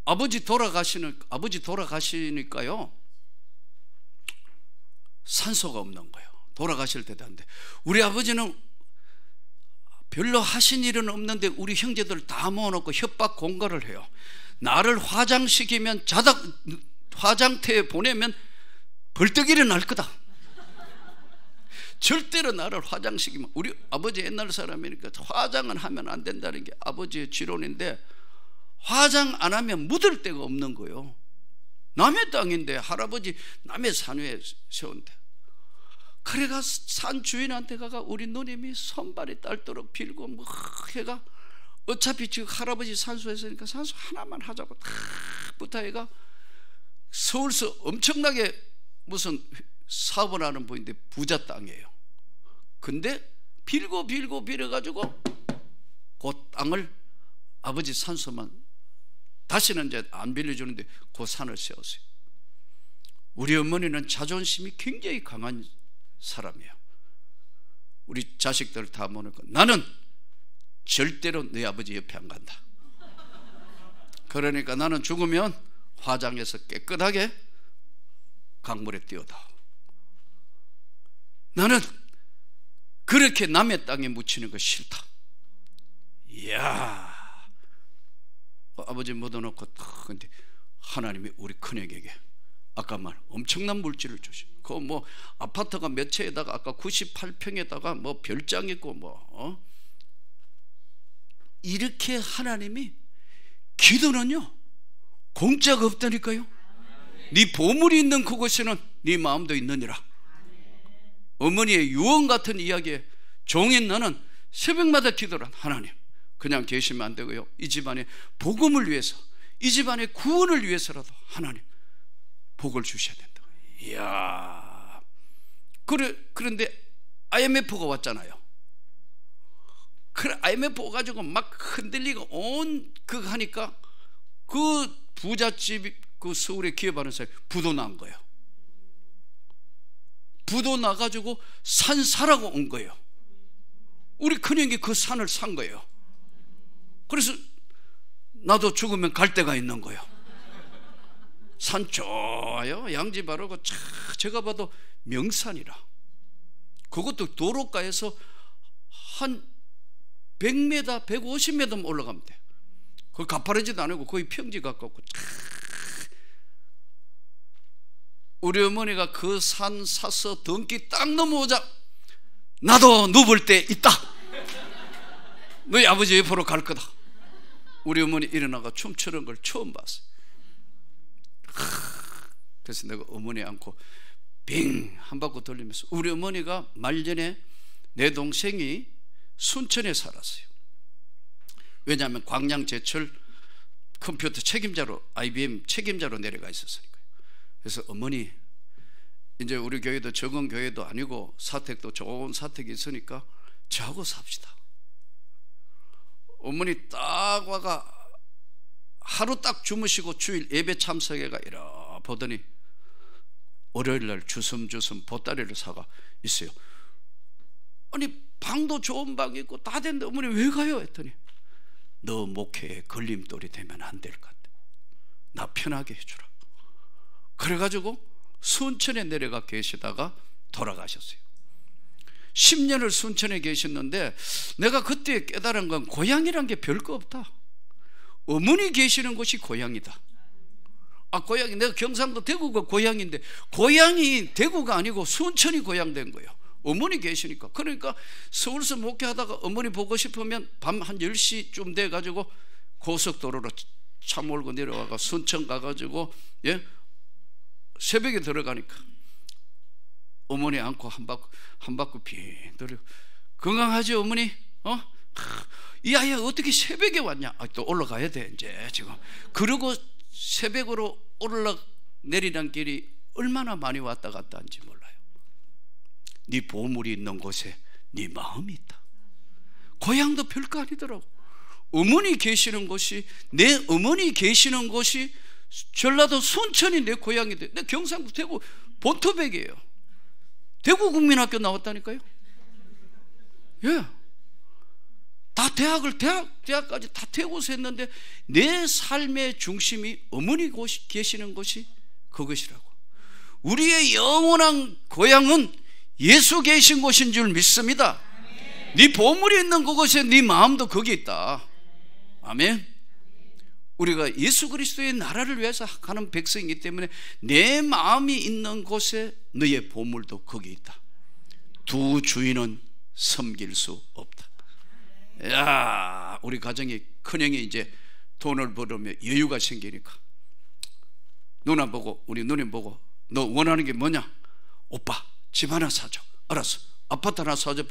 Speaker 1: 아버지 돌아가시니까요 산소가 없는 거예요. 돌아가실 때도 한데 우리 아버지는 별로 하신 일은 없는데 우리 형제들 다 모아놓고 협박 공갈을 해요. 나를 화장시키면 화장터에 보내면 벌떡 일어날 거다. 절대로 나를 화장시키면, 우리 아버지 옛날 사람이니까 화장은 하면 안 된다는 게 아버지의 지론인데, 화장 안 하면 묻을 데가 없는 거예요. 남의 땅인데 할아버지 남의 산 위에 세운데, 그래가 산 주인한테 가가 우리 누님이 손발이 딸도록 빌고 뭐 해가 어차피 지금 할아버지 산소 했으니까 산소 하나만 하자고 다 부탁해가 서울서 엄청나게 무슨 사업을 하는 분인데 부자 땅이에요. 근데 빌어가지고 그 땅을 아버지 산소만 다시는 이제 안 빌려주는데 그 산을 세웠어요. 우리 어머니는 자존심이 굉장히 강한 사람이에요. 우리 자식들 다 모르고 나는 절대로 네 아버지 옆에 안 간다. 그러니까 나는 죽으면 화장해서 깨끗하게 강물에 뛰어다. 나는 그렇게 남의 땅에 묻히는 거 싫다. 이야, 아버지 묻어놓고 근데 하나님이 우리 큰애에게 아까 말 엄청난 물질을 주시. 그 뭐 아파트가 몇 채에다가 아까 98평에다가 뭐 별장 있고 뭐 이렇게 하나님이, 기도는요 공짜가 없다니까요. 네 보물이 있는 그곳에는 네 마음도 있느니라. 어머니의 유언 같은 이야기에 종인 나는 새벽마다 기도를 한, 하나님 그냥 계시면 안 되고요, 이 집안의 복음을 위해서, 이 집안의 구원을 위해서라도 하나님 복을 주셔야 된다. 이야, 그런데 IMF가 왔잖아요. 그래, IMF 가지고 막 흔들리고 온 그거 하니까 그 부잣집, 그 서울에 기업하는 사람이 부도 난 거예요. 부도 나가지고 산 사라고 온 거예요. 우리 큰형이 그 산을 산 거예요. 그래서 나도 죽으면 갈 데가 있는 거예요. 산 좋아요. 양지 바르고 제가 봐도 명산이라. 그것도 도로가에서 한 100m, 150m 올라가면 돼. 그 가파르지도 않고 거의 평지 가깝고. 우리 어머니가 그 산 사서 덩기 딱 넘어오자 나도 누울 때 있다. 너희 아버지 옆으로 갈 거다. 우리 어머니 일어나가 춤추는 걸 처음 봤어요. 그래서 내가 어머니 안고 빙 한 바퀴 돌리면서, 우리 어머니가 말년에 내 동생이 순천에 살았어요. 왜냐하면 광양제철 컴퓨터 책임자로, IBM 책임자로 내려가 있었으니까요. 그래서 어머니, 이제 우리 교회도 적은 교회도 아니고 사택도 좋은 사택이 있으니까 저하고 삽시다. 어머니 딱 와가 하루 딱 주무시고 주일 예배 참석해가 이러 보더니 월요일날 주섬주섬 보따리를 사가 있어요. 아니 방도 좋은 방이 있고 다 됐는데 어머니 왜 가요? 했더니 너 목회에 걸림돌이 되면 안 될 것 같아. 나 편하게 해주라. 그래가지고 순천에 내려가 계시다가 돌아가셨어요. 10년을 순천에 계셨는데 내가 그때 깨달은 건 고향이란 게 별거 없다. 어머니 계시는 곳이 고향이다. 고향이, 내가 경상도 대구가 고향인데 고향이 대구가 아니고 순천이 고향 된 거예요. 어머니 계시니까. 그러니까 서울서 목회하다가 어머니 보고 싶으면 밤 한 10시쯤 돼가지고 고속도로로 차 몰고 내려와가 순천 가가지고, 예? 새벽에 들어가니까 어머니 안고 한 바퀴 빙 돌려. 건강하지 어머니? 이 아이야 어떻게 새벽에 왔냐? 또 올라가야 돼 이제 지금. 그러고 새벽으로 내리는 길이 얼마나 많이 왔다 갔다 한지 몰라요. 네 보물이 있는 곳에 네 마음이 있다. 고향도 별거 아니더라고. 어머니 계시는 곳이, 내 어머니 계시는 곳이 전라도 순천이 내 고향이 돼. 내 경상도 대구 본토백이에요. 대구 국민학교 나왔다니까요. 예. 다 대학까지 다 대구에서 했는데 내 삶의 중심이 어머니 계시는 곳이 그것이라고. 우리의 영원한 고향은 예수 계신 곳인 줄 믿습니다. 네 보물이 있는 그곳에 네 마음도 거기 있다. 아멘. 우리가 예수 그리스도의 나라를 위해서 가는 백성이기 때문에 내 마음이 있는 곳에 너의 보물도 거기 있다. 두 주인은 섬길 수 없다. 야, 우리 가정에 큰형이 이제 돈을 벌으면 여유가 생기니까 누나 보고, 우리 누님 보고, 너 원하는 게 뭐냐? 오빠 집 하나 사줘. 알았어, 아파트 하나 사줘.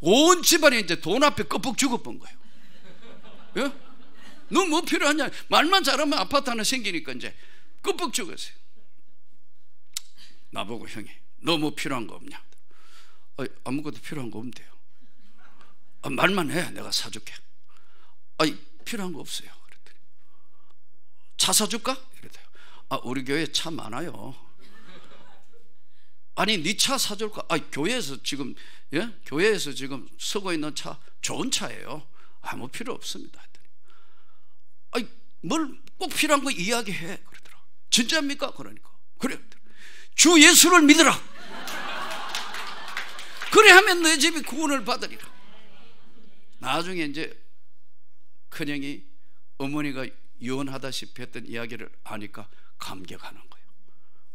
Speaker 1: 온 집안이 이제 돈 앞에 껍벅 죽어본 거예요. 예? 너 뭐 필요하냐? 말만 잘하면 아파트 하나 생기니까 이제 껍벅 죽었어요. 나보고 형이 너 뭐 필요한 거 없냐? 아무것도 필요한 거 없대요. 말만 해, 내가 사줄게. 필요한 거 없어요. 그랬더니 차 사줄까? 이랬대요. 우리 교회에 차 많아요. 아니 네 차 사줄까? 교회에서 지금, 예? 교회에서 지금 쓰고 있는 차 좋은 차예요. 아무 필요 없습니다. 뭘 꼭 필요한 거 이야기해. 그러더라. 진짜입니까? 그러니까 그래, 주 예수를 믿으라. 그래 하면 내 집이 구원을 받으리라. 나중에 이제 큰형이 어머니가 유언하다시피 했던 이야기를 아니까 감격하는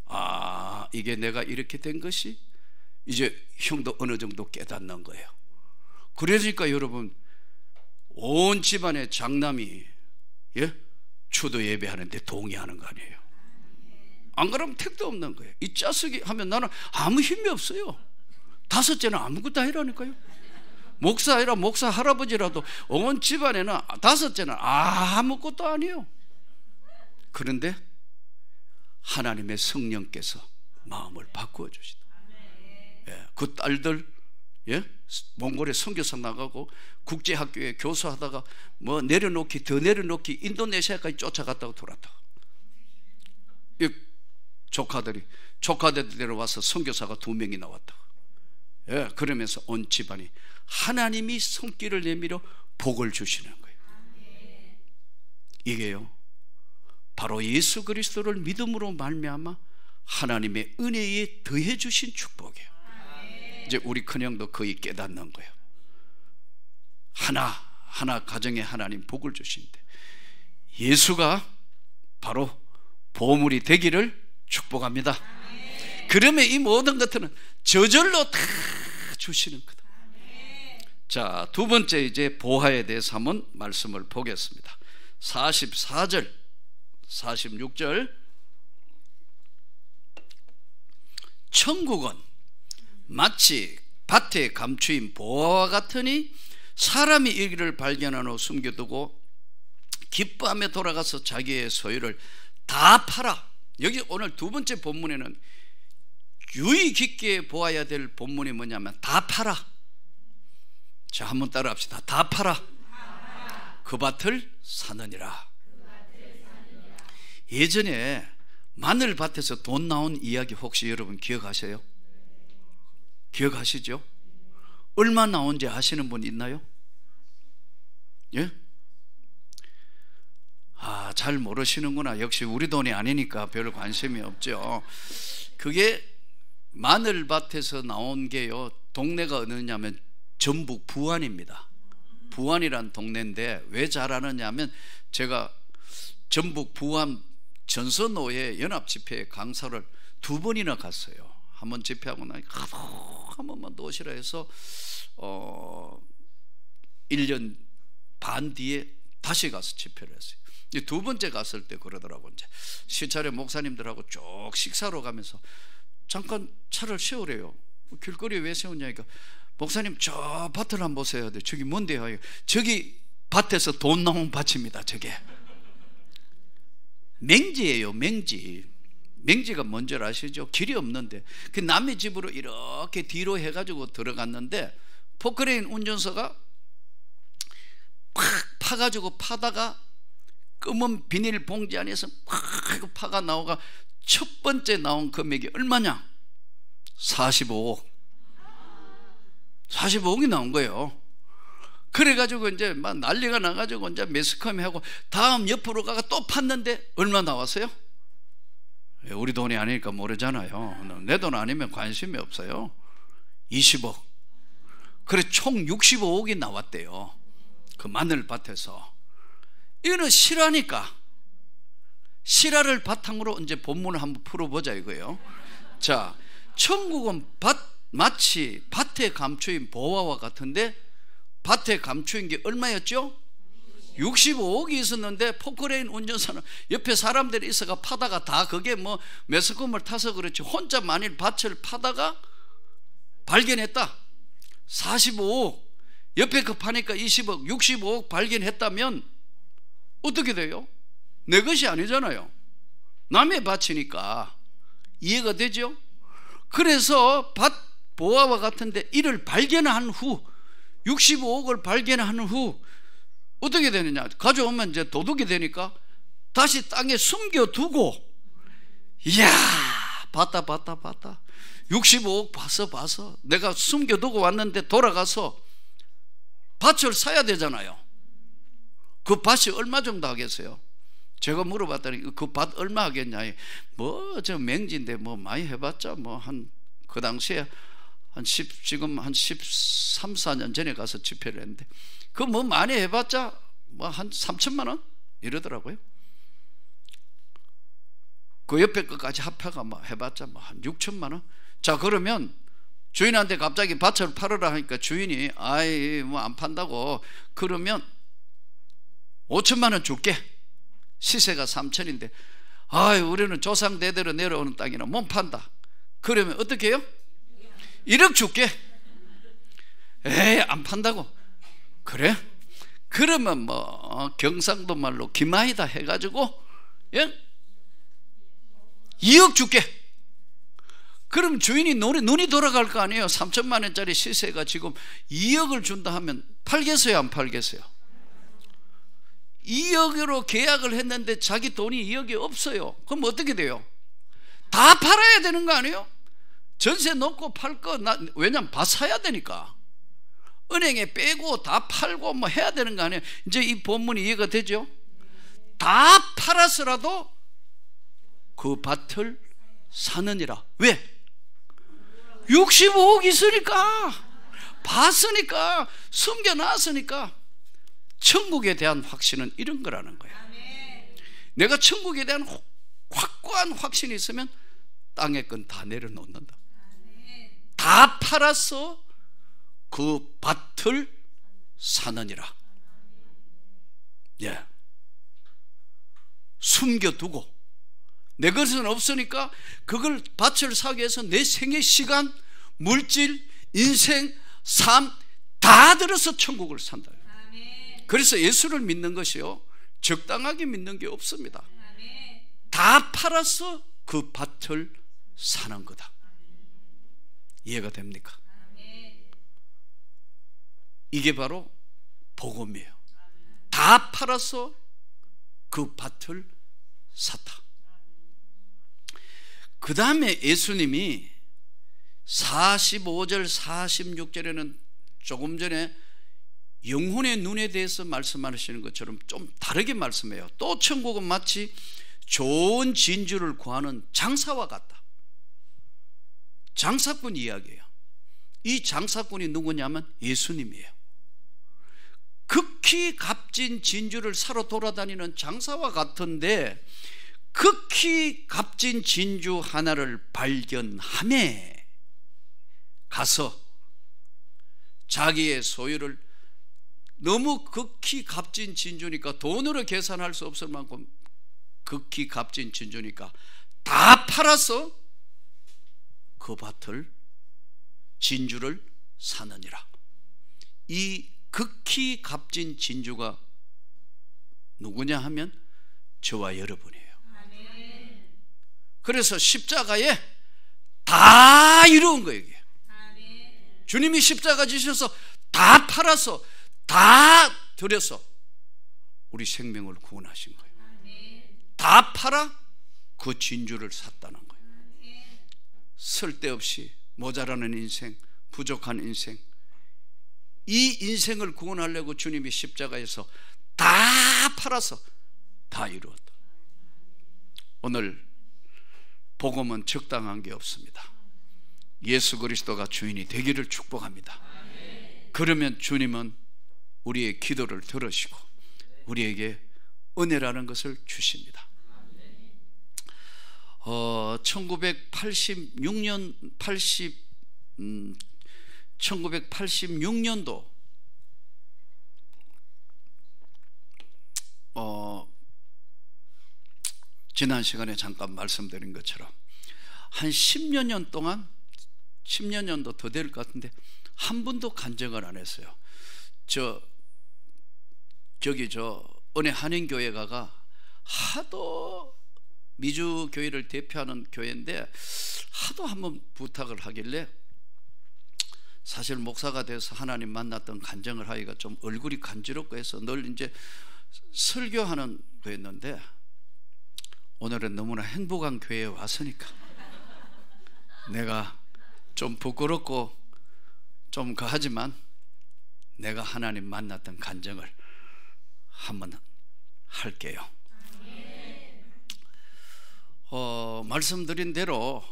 Speaker 1: 거예요. 이게 내가 이렇게 된 것이, 이제 형도 어느 정도 깨닫는 거예요. 그러니까 여러분, 온 집안의 장남이, 예? 추도 예배하는데 동의하는 거 아니에요. 안 그러면 택도 없는 거예요. 이 짜쓰기 하면 나는 아무 힘이 없어요. 다섯째는 아무것도 아니라니까요. 목사 아니라 목사 할아버지라도 온 집안에는 다섯째는 아무것도 아니에요. 그런데 하나님의 성령께서 마음을 바꾸어 주시다. 예, 그 딸들, 예? 몽골에 선교사 나가고 국제학교에 교수하다가 뭐 내려놓기 더 내려놓기 인도네시아까지 쫓아갔다가 돌아왔다가, 이 조카들이 와서 선교사가 2명이 나왔다가, 예, 그러면서 온 집안이 하나님이 손길을 내밀어 복을 주시는 거예요. 이게요, 바로 예수 그리스도를 믿음으로 말미암아 하나님의 은혜에 더해 주신 축복이에요. 이제 우리 큰형도 거의 깨닫는 거예요. 하나 가정에 하나님 복을 주신대. 예수가 바로 보물이 되기를 축복합니다. 그러면 이 모든 것들은 저절로 다 주시는 거다. 자, 두 번째 이제 보화에 대해서 한번 말씀을 보겠습니다. 44절 46절 천국은 마치 밭에 감추인 보화와 같으니 사람이 이를 발견한 후 숨겨두고 기뻐하며 돌아가서 자기의 소유를 다 팔아. 여기 오늘 두 번째 본문에는 유의 깊게 보아야 될 본문이 뭐냐면 다 팔아. 자, 한번 따라 합시다. 다 팔아. 그 밭을 사느니라. 예전에 마늘밭에서 돈 나온 이야기 혹시 여러분 기억하세요? 기억하시죠? 얼마 나온지 아시는 분 있나요? 예? 아, 잘 모르시는구나. 역시 우리 돈이 아니니까 별 관심이 없죠. 그게 마늘밭에서 나온 게요, 동네가 어느냐면 전북 부안입니다. 부안이란 동네인데 왜 잘 아느냐 하면 제가 전북 부안 전서노예 연합집회 강사를 2번이나 갔어요. 한번 집회하고 나니까 한 번만 더 오시라 해서 1년 반 뒤에 다시 가서 집회를 했어요. 두 번째 갔을 때 그러더라고. 이제 시차례 목사님들하고 쭉 식사로 가면서 잠깐 차를 세우래요. 길거리에 왜 세우냐니까 목사님 저 밭을 한번 보세요. 저기 뭔데요? 저기 밭에서 돈 나온 밭입니다. 저게 맹지예요. 맹지가 뭔지 아시죠? 길이 없는데 그 남의 집으로 이렇게 뒤로 해가지고 들어갔는데 포크레인 운전사가 팍 파가지고 파다가 검은 비닐 봉지 안에서 팍 파가 나오가 첫 번째 나온 금액이 얼마냐? 45억. 45억이 나온 거예요. 그래가지고 이제 막 난리가 나가지고 이제 매스컴이 하고 다음 옆으로 가가 또 팠는데 얼마 나왔어요? 우리 돈이 아니니까 모르잖아요. 내 돈 아니면 관심이 없어요. 20억. 그래 총 65억이 나왔대요. 그 마늘밭에서. 이거는 실화니까 실화를 바탕으로 이제 본문을 한번 풀어보자 이거예요. 자, 천국은 마치 밭에 감추인 보화와 같은데 밭에 감추인 게 얼마였죠? 65억이 있었는데 포크레인 운전사는 옆에 사람들이 있어가 파다가 다 그게 뭐 매스컴을 타서 그렇지 혼자 만일 밭을 파다가 발견했다. 45억 옆에 그 파니까 20억 65억 발견했다면 어떻게 돼요? 내 것이 아니잖아요. 남의 밭이니까 이해가 되죠? 그래서 밭 보화와 같은데 이를 발견한 후 65억을 발견한 후 어떻게 되느냐? 가져오면 이제 도둑이 되니까 다시 땅에 숨겨두고 이야 봤다 65억 봤어 내가 숨겨두고 왔는데 돌아가서 밭을 사야 되잖아요. 그 밭이 얼마 정도 하겠어요? 제가 물어봤더니 그 밭 얼마 하겠냐? 뭐 저 맹지인데 뭐 많이 해봤자 뭐 한 그 당시에 지금 한 13, 14년 전에 가서 집회를 했는데 그 뭐 많이 해봤자 뭐 한 3천만 원 이러더라고요. 그 옆에 것까지 합해가 뭐 해봤자 뭐 한 6천만 원. 자, 그러면 주인한테 갑자기 밭을 팔으라 하니까 주인이 아이 뭐 안 판다고 그러면 5천만 원 줄게. 시세가 3천인데 아이 우리는 조상 대대로 내려오는 땅이라 못 판다. 그러면 어떻게 해요? 1억 줄게. 에이 안 판다고. 그래? 그러면 뭐 경상도 말로 기마이다 해가지고 예? 2억 줄게. 그럼 주인이 눈이 돌아갈 거 아니에요. 3천만 원짜리 시세가 지금 2억을 준다 하면 팔겠어요 안 팔겠어요? 2억으로 계약을 했는데 자기 돈이 2억이 없어요. 그럼 어떻게 돼요? 다 팔아야 되는 거 아니에요? 전세 놓고 팔 거 왜냐면 밭 사야 되니까 은행에 빼고 다 팔고 뭐 해야 되는 거 아니에요? 이제 이 본문이 이해가 되죠? 다 팔았으라도 그 밭을 사느니라. 왜? 65억 있으니까 봤으니까 숨겨놨으니까 천국에 대한 확신은 이런 거라는 거예요. 내가 천국에 대한 확고한 확신이 있으면 땅의 건 다 내려놓는다. 다 팔아서 그 밭을 사느니라. 예. 숨겨두고 내 것은 없으니까 그걸 밭을 사기 위해서 내 생의 시간, 물질, 인생, 삶 다 들어서 천국을 산다. 그래서 예수를 믿는 것이요, 적당하게 믿는 게 없습니다. 다 팔아서 그 밭을 사는 거다. 이해가 됩니까? 이게 바로 복음이에요. 다 팔아서 그 밭을 샀다. 그 다음에 예수님이 45절 46절에는 조금 전에 영혼의 눈에 대해서 말씀하시는 것처럼 좀 다르게 말씀해요. 또 천국은 마치 좋은 진주를 구하는 장사와 같다. 장사꾼 이야기예요. 이 장사꾼이 누구냐면 예수님이에요. 극히 값진 진주를 사러 돌아다니는 장사와 같은데, 극히 값진 진주 하나를 발견함에 가서 자기의 소유를, 너무 극히 값진 진주니까 돈으로 계산할 수 없을 만큼 극히 값진 진주니까 다 팔아서 그 밭을, 진주를 사느니라. 이 극히 값진 진주가 누구냐 하면 저와 여러분이에요. 그래서 십자가에 다 이루은 거예요. 이게. 주님이 십자가 지셔서 다 팔아서 다 들여서 우리 생명을 구원하신 거예요. 다 팔아 그 진주를 샀다는 거예요. 쓸데없이 모자라는 인생, 부족한 인생, 이 인생을 구원하려고 주님이 십자가에서 다 팔아서 다 이루었다. 오늘 복음은 적당한 게 없습니다. 예수 그리스도가 주인이 되기를 축복합니다. 그러면 주님은 우리의 기도를 들으시고 우리에게 은혜라는 것을 주십니다. 1986년도 지난 시간에 잠깐 말씀드린 것처럼 한 10여 년 동안, 10여 년도 더 될 것 같은데 한 번도 간증을 안 했어요. 저기 은혜 한인교회가 하도 미주 교회를 대표하는 교회인데 하도 한번 부탁을 하길래 사실 목사가 돼서 하나님 만났던 간증을 하기가 좀 얼굴이 간지럽고 해서 늘 이제 설교하는 거였는데 오늘은 너무나 행복한 교회에 왔으니까 내가 좀 부끄럽고 좀 하지만 내가 하나님 만났던 간증을 한번 할게요. 말씀드린 대로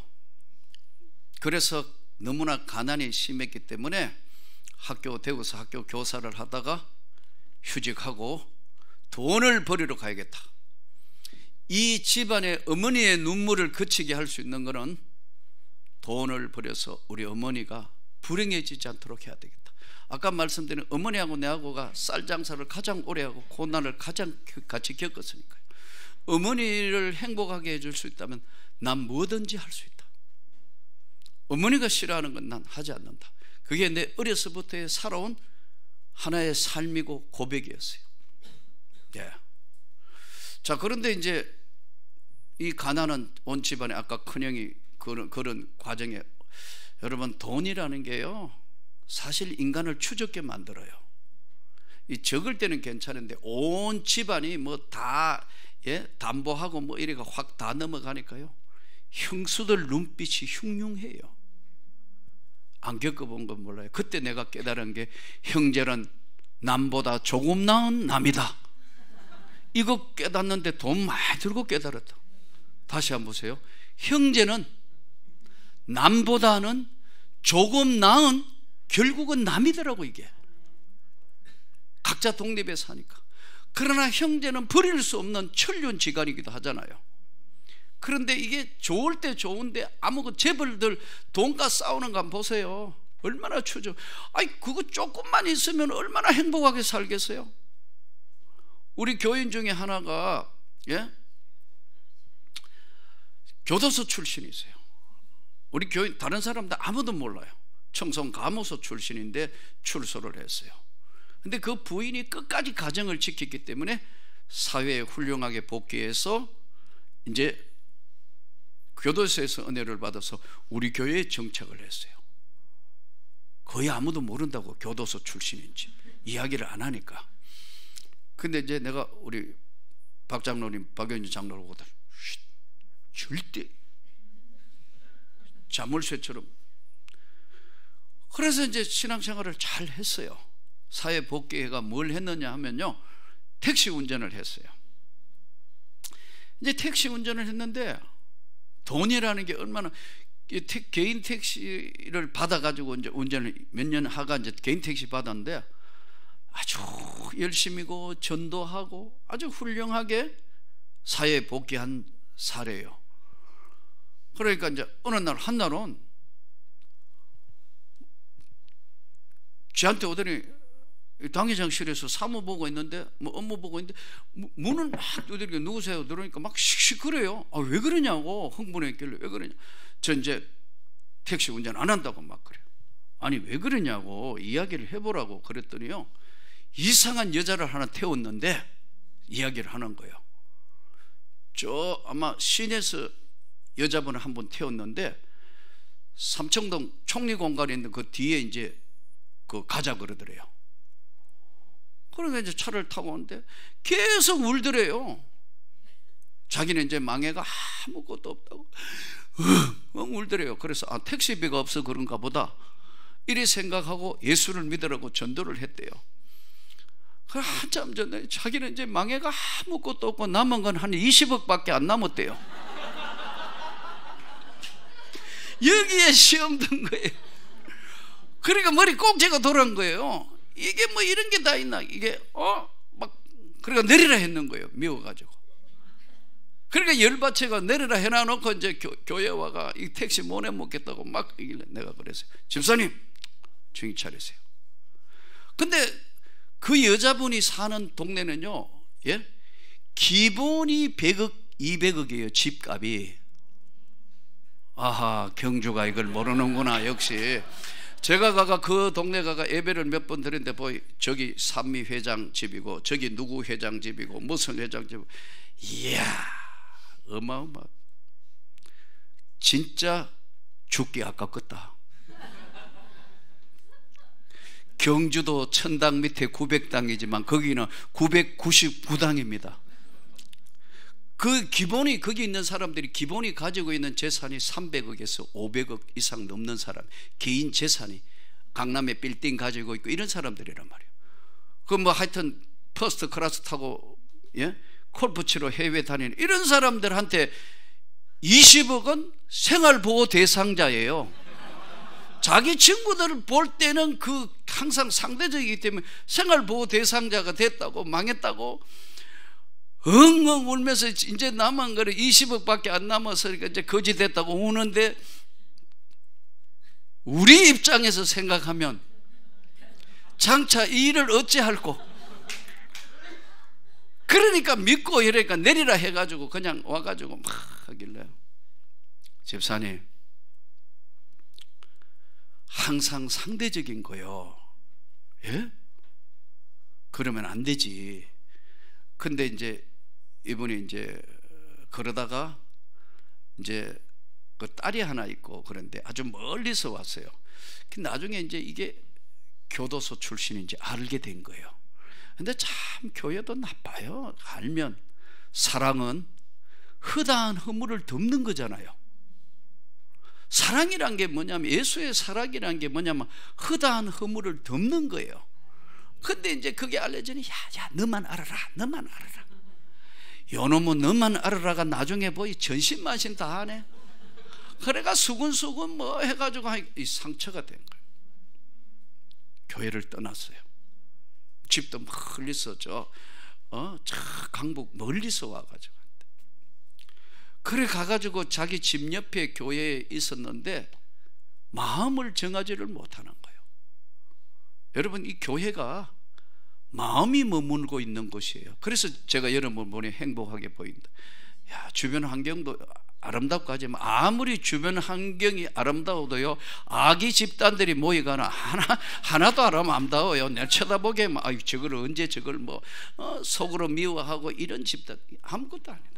Speaker 1: 그래서 너무나 가난이 심했기 때문에 대구에서 학교 교사를 하다가 휴직하고 돈을 벌이러 가야겠다. 이 집안의 어머니의 눈물을 그치게 할 수 있는 것은 돈을 벌여서 우리 어머니가 불행해지지 않도록 해야 되겠다. 아까 말씀드린 어머니하고 내하고가 쌀 장사를 가장 오래 하고 고난을 가장 같이 겪었으니까요. 어머니를 행복하게 해줄 수 있다면 난 뭐든지 할 수 있다. 어머니가 싫어하는 건 난 하지 않는다. 그게 내 어려서부터의 살아온 하나의 삶이고 고백이었어요. 예. 자, 그런데 이제 이 가난은 온 집안에, 아까 큰형이 그런 과정에, 여러분 돈이라는 게요 사실 인간을 추적게 만들어요. 이 적을 때는 괜찮은데 온 집안이 뭐 다 담보하고 뭐 이래가 확 다 넘어가니까요 형수들 눈빛이 흉흉해요. 안 겪어본 건 몰라요. 그때 내가 깨달은 게 형제는 남보다 조금 나은 남이다. 이거 깨닫는데 돈 많이 들고 깨달았다. 다시 한번 보세요. 형제는 남보다는 조금 나은, 결국은 남이더라고. 이게 각자 독립해 사니까. 그러나 형제는 버릴 수 없는 천륜지간이기도 하잖아요. 그런데 이게 좋을 때 좋은데 아무것도 재벌들 돈과 싸우는 거 한번 보세요. 얼마나 추죠. 아니 그거 조금만 있으면 얼마나 행복하게 살겠어요. 우리 교인 중에 하나가 교도소 출신이세요. 우리 교인 다른 사람들 아무도 몰라요. 청송감호소 출신인데 출소를 했어요. 근데 그 부인이 끝까지 가정을 지켰기 때문에 사회에 훌륭하게 복귀해서 이제 교도소에서 은혜를 받아서 우리 교회에 정착을 했어요. 거의 아무도 모른다고, 교도소 출신인지 이야기를 안 하니까. 근데 이제 내가 우리 박 장로님, 박영진 장로를 보다 절대 자물쇠처럼. 그래서 이제 신앙생활을 잘 했어요. 사회 복귀가 뭘 했느냐 하면요, 택시 운전을 했어요. 이제 택시 운전을 했는데 돈이라는 게 얼마나, 개인 택시를 받아가지고 이제 운전을 몇 년 하가 이제 개인 택시 받았는데 아주 열심히고 전도하고 아주 훌륭하게 사회에 복귀한 사례예요. 그러니까 이제 어느 날 한날은 저한테 오더니 당회장실에서 사무 보고 있는데, 뭐 업무 보고 있는데 문을 막 두드리고 누구세요? 들으니까 막 씩씩거려요. 아, 왜 그러냐고 흥분했길래 왜 그러냐. 저 이제 택시 운전 안 한다고 막 그래요. 아니 왜 그러냐고 이야기를 해보라고 그랬더니요, 이상한 여자를 하나 태웠는데 이야기를 하는 거예요. 저 아마 시내에서 여자분을 한 분 태웠는데 삼청동 총리공간에 있는 그 뒤에 이제 그 가자 그러더래요. 그러니까 이제 차를 타고 오는데 계속 울더래요. 자기는 이제 망해가 아무것도 없다고 울더래요. 그래서 아, 택시비가 없어 그런가 보다 이리 생각하고 예수를 믿으라고 전도를 했대요. 한참 전에 자기는 이제 망해가 아무것도 없고 남은 건 한 20억밖에 안 남았대요. 여기에 시험 든 거예요. 그러니까 머리 꼭지가 돌아온 거예요. 이게 뭐 이런 게 다 있나, 이게 막 그러니까 내리라 했는 거예요. 미워가지고. 그러니까 열받쳐가 내리라 해놔놓고 이제 교회 와가 이 택시 못 내먹겠다고 막 이길래 내가 그랬어요. 집사님 정신 차리세요. 근데 그 여자분이 사는 동네는요, 기본이 100억 200억이에요 집값이. 아하, 경주가 이걸 모르는구나. 역시 제가 가가 그 동네 가가 예배를 몇 번 드렸는데 보이 저기 산미 회장 집이고 저기 누구 회장 집이고 무슨 회장 집. 이야, 어마어마. 진짜 죽기 아깝겠다. 경주도 1000당 밑에 900당이지만 거기는 999당입니다. 그 기본이, 거기 있는 사람들이 기본이 가지고 있는 재산이 300억에서 500억 이상 넘는 사람, 개인 재산이 강남에 빌딩 가지고 있고 이런 사람들이란 말이에요. 그 뭐 하여튼 퍼스트 클래스 타고 골프 치러 해외 다니는 이런 사람들한테 20억은 생활보호 대상자예요. 자기 친구들을 볼 때는 그 항상 상대적이기 때문에 생활보호 대상자가 됐다고, 망했다고 엉엉 울면서 이제 남은 거를 20억밖에 안 남았으니까 이제 거지 됐다고 우는데, 우리 입장에서 생각하면 장차 이 일을 어찌할꼬. 그러니까 믿고 이러니까 내리라 해가지고 그냥 와가지고 막 하길래, 집사님 항상 상대적인 거요. 그러면 안 되지. 근데 이제 이분이 이제 그러다가 이제 그 딸이 하나 있고 그런데 아주 멀리서 왔어요. 근데 나중에 이제 이게 교도소 출신인지 알게 된 거예요. 근데 참 교회도 나빠요. 알면 사랑은 허다한 허물을 덮는 거잖아요. 사랑이란 게 뭐냐면, 예수의 사랑이란 게 뭐냐면 허다한 허물을 덮는 거예요. 근데 이제 그게 알려지니 야 너만 알아라, 너만 알아라. 요놈은 너만 알아라가 나중에 보이 전신만신 다 하네. 그래가 수근수근 뭐 해가지고 이 상처가 된 거예요. 교회를 떠났어요. 집도 막 흘렸었죠. 저 강북 멀리서 와가지고, 그래 가가지고 자기 집 옆에 교회에 있었는데 마음을 정하지를 못하는 거예요. 여러분, 이 교회가 마음이 머물고 있는 곳이에요. 그래서 제가 여러분 보니 행복하게 보인다. 야, 주변 환경도 아름답고 하지만 아무리 주변 환경이 아름다워도요, 악의 집단들이 모이거나 하나도 아름다워요. 내가 쳐다보게 저걸 언제 저걸 속으로 미워하고 이런 집단 아무것도 아니다.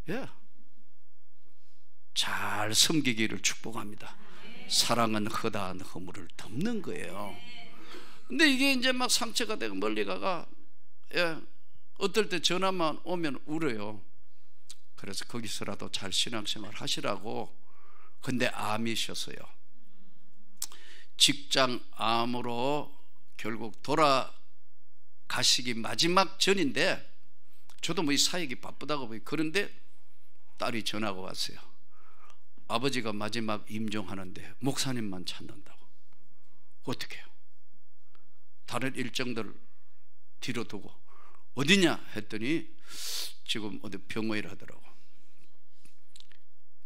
Speaker 1: 예. 잘 섬기기를 축복합니다. 사랑은 허다한 허물을 덮는 거예요. 근데 이게 이제 막 상처가 되고 멀리 가가, 예, 어떨 때 전화만 오면 울어요. 그래서 거기서라도 잘 신앙생활 하시라고. 근데 암이셨어요. 직장 암으로 결국 돌아가시기 마지막 전인데, 저도 이 사역이 바쁘다고 보이. 그런데 딸이 전화가 왔어요. 아버지가 마지막 임종하는데 목사님만 찾는다고. 어떻게 해요? 다른 일정들 뒤로 두고 어디냐 했더니 지금 어디 병원이라 하더라고.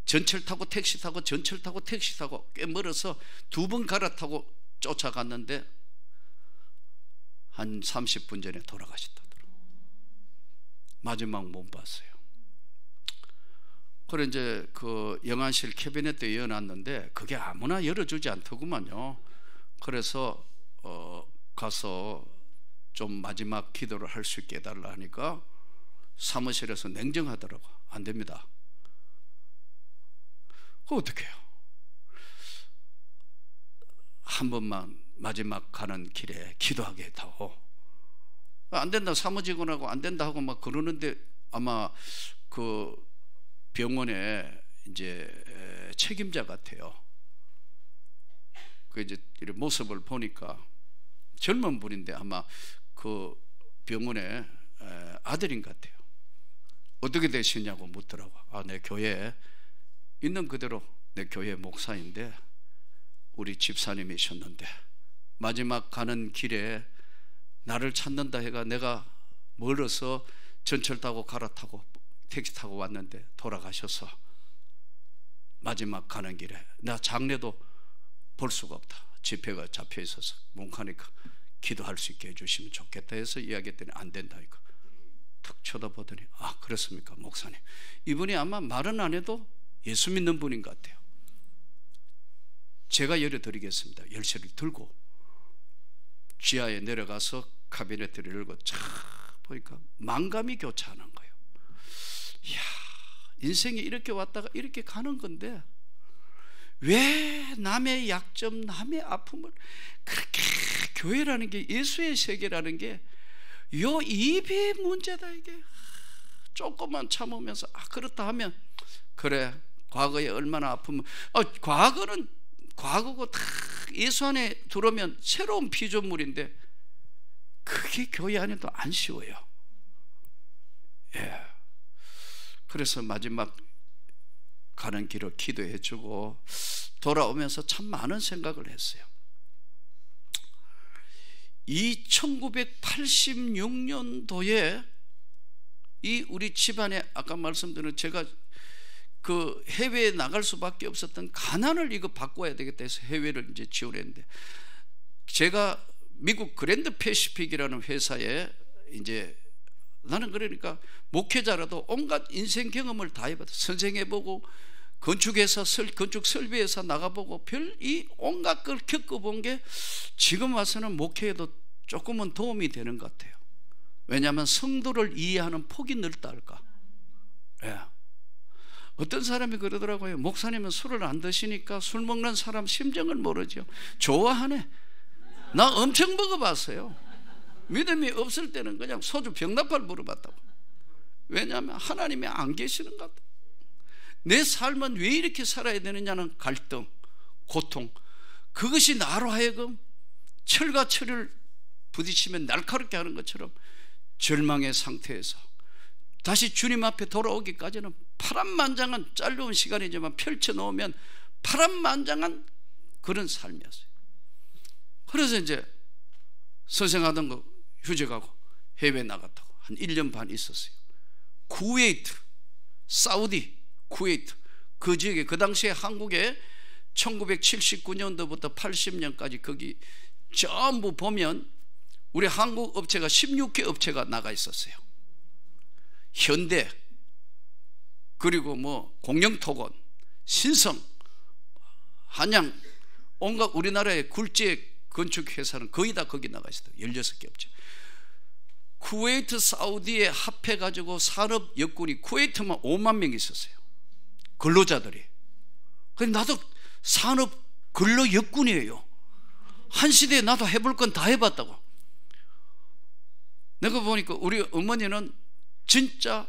Speaker 1: 전철 타고 택시 타고 전철 타고 택시 타고 꽤 멀어서 2번 갈아타고 쫓아갔는데 한 30분 전에 돌아가셨다더라고. 마지막 못 봤어요. 그래 이제 그 영안실 캐비넷에 열어놨는데 그게 아무나 열어주지 않더구만요. 그래서 가서 좀 마지막 기도를 할 수 있게 해달라 하니까 사무실에서 냉정하더라고. 안 됩니다. 그거 어떻게 해요? 한 번만 마지막 가는 길에 기도하게 해다오. 안 된다, 사무직원하고 안 된다 하고 막 그러는데 아마 그 병원에 이제 책임자 같아요. 그 이제 이런 모습을 보니까 젊은 분인데 아마 그 병원의 아들인 것 같아요. 어떻게 되시냐고 묻더라고. 내 교회에 있는 그대로 내 교회 목사인데 우리 집사님이셨는데 마지막 가는 길에 나를 찾는다 해가 내가 멀어서 전철 타고 갈아타고 택시 타고 왔는데 돌아가셔서 마지막 가는 길에 나 장례도 볼 수가 없다. 집회가 잡혀 있어서 뭉하니까 기도할 수 있게 해주시면 좋겠다 해서 이야기했더니 안 된다 이거. 툭 쳐다보더니 그렇습니까 목사님. 이분이 아마 말은 안 해도 예수 믿는 분인 것 같아요. 제가 열어드리겠습니다. 열쇠를 들고 지하에 내려가서 카비넷을 열고 쫙 보니까 망감이 교차하는 거예요. 이야, 인생이 이렇게 왔다가 이렇게 가는 건데 왜 남의 약점, 남의 아픔을 그렇게, 교회라는 게, 예수의 세계라는 게 요 입이 문제다. 이게 조금만 참으면서 그렇다 하면 그래, 과거에 얼마나 아프면 과거는 과거고 다 예수 안에 들어오면 새로운 피조물인데 그게 교회 안에도 안 쉬워요. 예. 그래서 마지막 가는 길을 기도해 주고 돌아오면서 참 많은 생각을 했어요. 이 1986년도에 이 우리 집안에 아까 말씀드린 제가 그 해외에 나갈 수밖에 없었던 가난을 이거 바꿔야 되겠다 해서 해외를 이제 지원했는데 제가 미국 그랜드 패시픽이라는 회사에 이제 나는 그러니까 목회자라도 온갖 인생 경험을 다 해봤다. 선생해보고 건축회사, 건축 설비회사 나가보고 이 온갖 걸 겪어본 게 지금 와서는 목회에도 조금은 도움이 되는 것 같아요. 왜냐하면 성도를 이해하는 폭이 넓다 할까. 예. 어떤 사람이 그러더라고요. 목사님은 술을 안 드시니까 술 먹는 사람 심정을 모르죠. 좋아하네. 나 엄청 먹어봤어요. 믿음이 없을 때는 그냥 소주 병나팔 물어봤다고. 왜냐하면 하나님이 안 계시는 것 같아. 내 삶은 왜 이렇게 살아야 되느냐는 갈등, 고통, 그것이 나로 하여금 철과 철을 부딪히면 날카롭게 하는 것처럼 절망의 상태에서 다시 주님 앞에 돌아오기까지는 파란만장한 짧은 시간이지만 펼쳐놓으면 파란만장한 그런 삶이었어요. 그래서 이제 선생하던 거 휴직하고 해외 나갔다고 한 1년 반 있었어요. 쿠웨이트, 사우디, 쿠웨이트 그 지역에 그 당시에 한국에 1979년도부터 80년까지 거기 전부 보면 우리 한국 업체가 16개 업체가 나가 있었어요. 현대, 그리고 뭐 공영토건, 신성, 한양, 온갖 우리나라의 굴지의 건축 회사는 거의 다 거기 나가 있어요. 16개 업체. 쿠웨이트, 사우디에 합해 가지고 산업 여군이 쿠웨이트만 5만 명 있었어요. 근로자들이. 근데 나도 산업 근로 여군이에요. 한 시대에 나도 해볼 건 다 해봤다고. 내가 보니까 우리 어머니는 진짜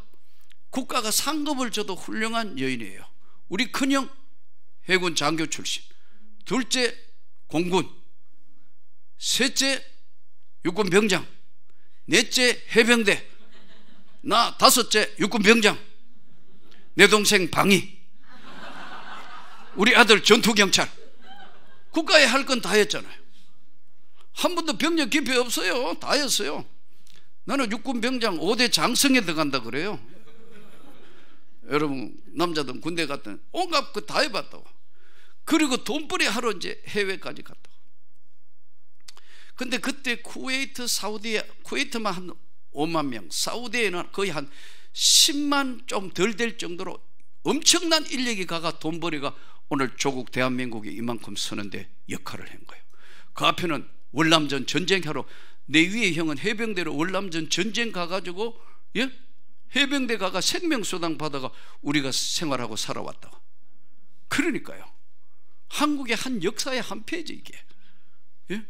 Speaker 1: 국가가 상급을 줘도 훌륭한 여인이에요. 우리 큰형 해군 장교 출신, 둘째 공군, 셋째 육군 병장, 넷째 해병대, 나 다섯째 육군 병장, 내 동생 방위, 우리 아들 전투경찰. 국가에 할 건 다 했잖아요. 한 번도 병력 기피 없어요. 다 했어요. 나는 육군 병장 5대 장성에 들어간다 그래요. 여러분 남자들 군대 갔더니 온갖 거 다 해봤다고. 그리고 돈벌이 하러 이제 해외까지 갔다고. 근데 그때 쿠웨이트, 사우디에, 쿠웨이트만 한 5만 명, 사우디에는 거의 한 10만 좀 덜 될 정도로 엄청난 인력이 가가 돈벌이가 오늘 조국 대한민국이 이만큼 서는데 역할을 한 거예요. 그 앞에는 월남전 전쟁하러 내 위에 형은 해병대로 월남전 전쟁 가가지고, 예? 해병대 가가 생명수당 받아가 우리가 생활하고 살아왔다고. 그러니까요. 한국의 한 역사의 한 페이지 이게. 예?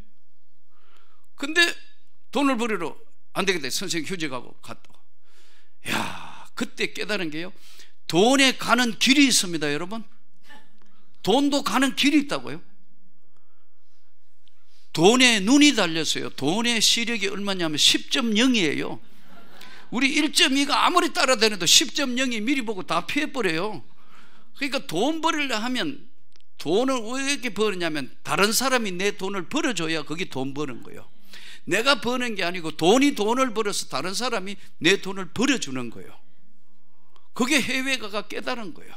Speaker 1: 근데 돈을 벌이러 안 되겠다. 선생님 휴직하고 갔다고. 야, 그때 깨달은 게요. 돈에 가는 길이 있습니다, 여러분. 돈도 가는 길이 있다고요. 돈에 눈이 달렸어요. 돈의 시력이 얼마냐면 10.0이에요. 우리 1.2가 아무리 따라다녀도 10.0이 미리 보고 다 피해버려요. 그러니까 돈 벌이려 하면 돈을 왜 이렇게 버느냐면 다른 사람이 내 돈을 벌어줘야 그게 돈 버는 거예요. 내가 버는 게 아니고 돈이 돈을 벌어서 다른 사람이 내 돈을 벌어주는 거예요. 그게 해외가가 깨달은 거예요.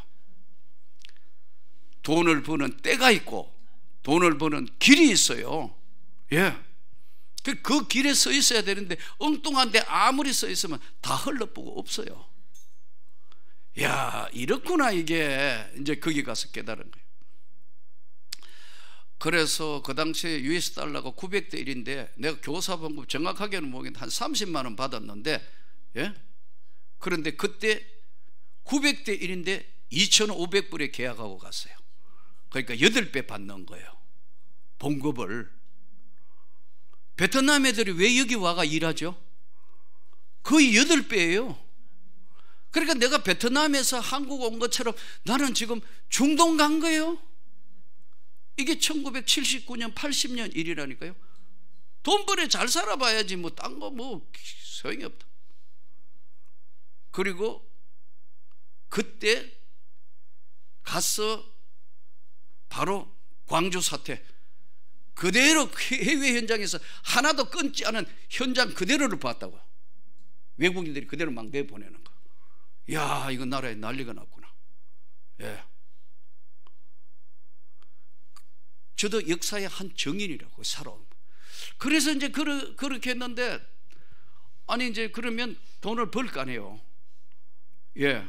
Speaker 1: 돈을 버는 때가 있고 돈을 버는 길이 있어요. 예. 그 길에 서 있어야 되는데 엉뚱한데 아무리 서 있으면 다 흘러보고 없어요. 야, 이렇구나. 이게 이제 거기 가서 깨달은 거예요. 그래서 그 당시에 US 달러가 900대 1인데 내가 교사봉급 정확하게는 모르겠는데 한 30만 원 받았는데, 예? 그런데 그때 900대 1인데 2,500불에 계약하고 갔어요. 그러니까 8배 받는 거예요. 봉급을. 베트남 애들이 왜 여기 와가 일하죠? 거의 8배예요. 그러니까 내가 베트남에서 한국 온 것처럼 나는 지금 중동 간 거예요. 이게 1979년 80년 일이라니까요. 돈 벌에 잘 살아봐야지 뭐 딴 거 뭐 소용이 없다. 그리고 그때 가서 바로 광주 사태 그대로 해외 현장에서 하나도 끊지 않은 현장 그대로를 봤다고. 외국인들이 그대로 막 내보내는 거. 야, 이거 나라에 난리가 났구나. 예. 저도 역사의 한 정인이라고 살아온. 그래서 이제 그렇게 했는데, 아니 이제 그러면 돈을 벌 거 아니에요. 예.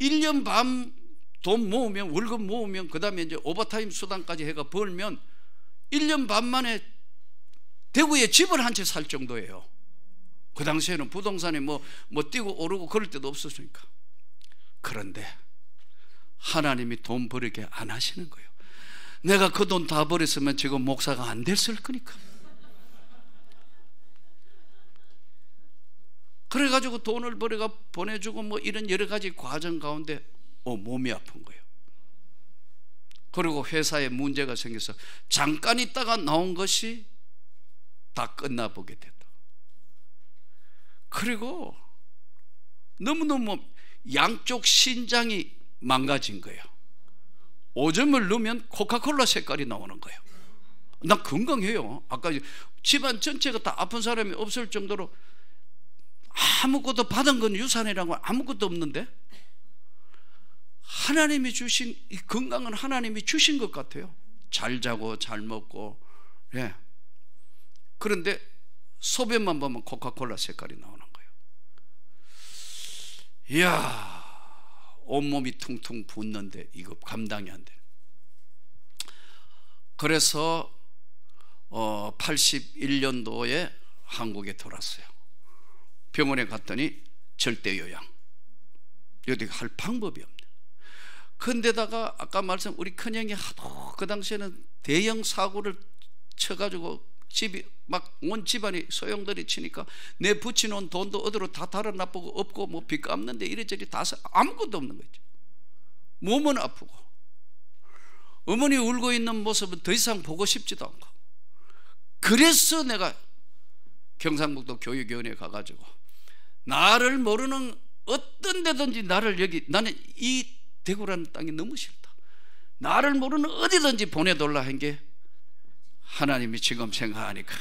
Speaker 1: 1년 반 돈 모으면, 월급 모으면, 그 다음에 이제 오버타임 수당까지 해가 벌면 1년 반 만에 대구에 집을 한 채 살 정도예요. 그 당시에는 부동산이 뭐 뛰고 오르고 그럴 때도 없었으니까. 그런데 하나님이 돈 벌게 안 하시는 거예요. 내가 그 돈 다 버렸으면 지금 목사가 안 됐을 거니까. 그래가지고 돈을 벌어가 보내주고 뭐 이런 여러 가지 과정 가운데 몸이 아픈 거예요. 그리고 회사에 문제가 생겨서 잠깐 있다가 나온 것이 다 끝나보게 됐다. 그리고 너무너무 양쪽 신장이 망가진 거예요. 오줌을 넣으면 코카콜라 색깔이 나오는 거예요. 난 건강해요. 아까 집안 전체가 다 아픈 사람이 없을 정도로 아무것도 받은 건 유산이라고 아무것도 없는데 하나님이 주신 이 건강은 하나님이 주신 것 같아요. 잘 자고 잘 먹고. 예. 그런데 소변만 보면 코카콜라 색깔이 나오는 거예요. 이야, 온몸이 퉁퉁 붓는데 이거 감당이 안 돼. 그래서 81년도에 한국에 돌아왔어요. 병원에 갔더니 절대요양. 여기 할 방법이 없네. 근데다가 아까 말씀 우리 큰형이 하도 그 당시에는 대형 사고를 쳐가지고 집이 막 온 집안이 소용돌이 치니까 내 붙여놓은 돈도 어디로 다 달아나쁘고 없고 뭐 빚 갚는데 이래저래 다 아무것도 없는 거죠. 몸은 아프고 어머니 울고 있는 모습은 더 이상 보고 싶지도 않고. 그래서 내가 경상북도 교육위원회에 가가지고 나를 모르는 어떤 데든지 나를 여기, 나는 이 대구라는 땅이 너무 싫다, 나를 모르는 어디든지 보내달라 한 게 하나님이 지금 생각하니까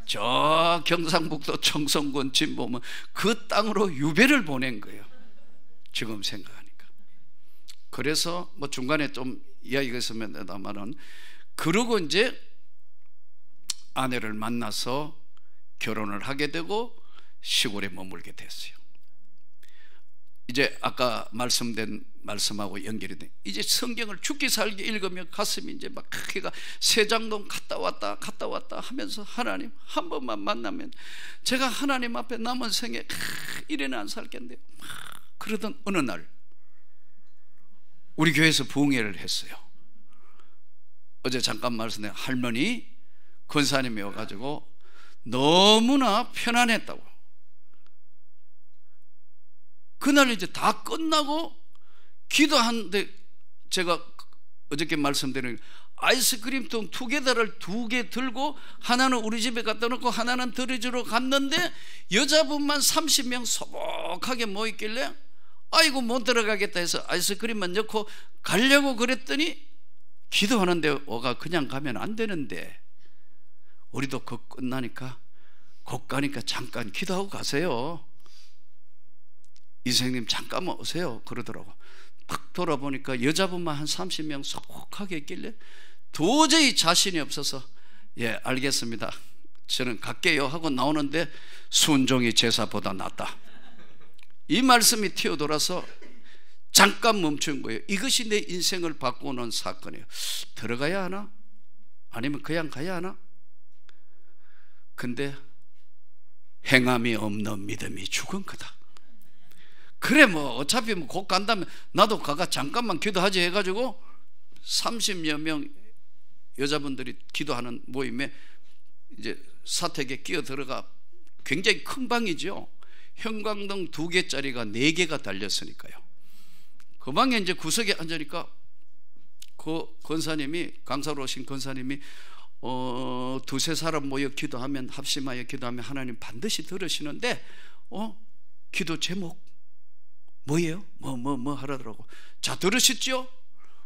Speaker 1: 저 경상북도 청송군 진보면 그 땅으로 유배를 보낸 거예요. 지금 생각하니까. 그래서 뭐 중간에 좀 이야기가 있으면다마는 그러고 이제 아내를 만나서 결혼을 하게 되고 시골에 머물게 됐어요. 이제 아까 말씀하고 연결이 돼. 이제 성경을 죽기 살기 읽으면 가슴이 이제 막 크기가 세장동 갔다 왔다 하면서 하나님 한 번만 만나면 제가 하나님 앞에 남은 생에 이래는 안 살겠네요. 그러던 어느 날 우리 교회에서 부흥회를 했어요. 어제 잠깐 말씀드린 할머니 권사님이 와가지고 너무나 편안했다고. 그날 이제 다 끝나고 기도하는데 제가 어저께 말씀드린 아이스크림통 2개를 2개 들고 하나는 우리 집에 갖다 놓고 하나는 들어주러 갔는데 여자분만 30명 소복하게 모였길래 아이고 못 들어가겠다 해서 아이스크림만 넣고 가려고 그랬더니 기도하는데 오가 그냥 가면 안 되는데 우리도 곧 끝나니까 곧 가니까 잠깐 기도하고 가세요. 이생님 잠깐만 오세요 그러더라고. 딱 돌아보니까 여자분만 한 30명 소복하게 있길래 도저히 자신이 없어서 예 알겠습니다 저는 갈게요 하고 나오는데 순종이 제사보다 낫다, 이 말씀이 튀어돌아서 잠깐 멈춘 거예요. 이것이 내 인생을 바꾸는 사건이에요. 들어가야 하나? 아니면 그냥 가야 하나? 근데 행함이 없는 믿음이 죽은 거다. 그래 뭐 어차피 뭐 곧 간다면 나도 가가 잠깐만 기도하지 해가지고 30여 명 여자분들이 기도하는 모임에 이제 사택에 끼어 들어가. 굉장히 큰 방이죠. 형광등 2개짜리가 4개가 달렸으니까요. 그 방에 이제 구석에 앉으니까 그 권사님이, 강사로 오신 권사님이 2-3 사람 모여 기도하면, 합심하여 기도하면 하나님 반드시 들으시는데 기도 제목 뭐예요? 뭐 하라더라고. 자, 들으셨죠?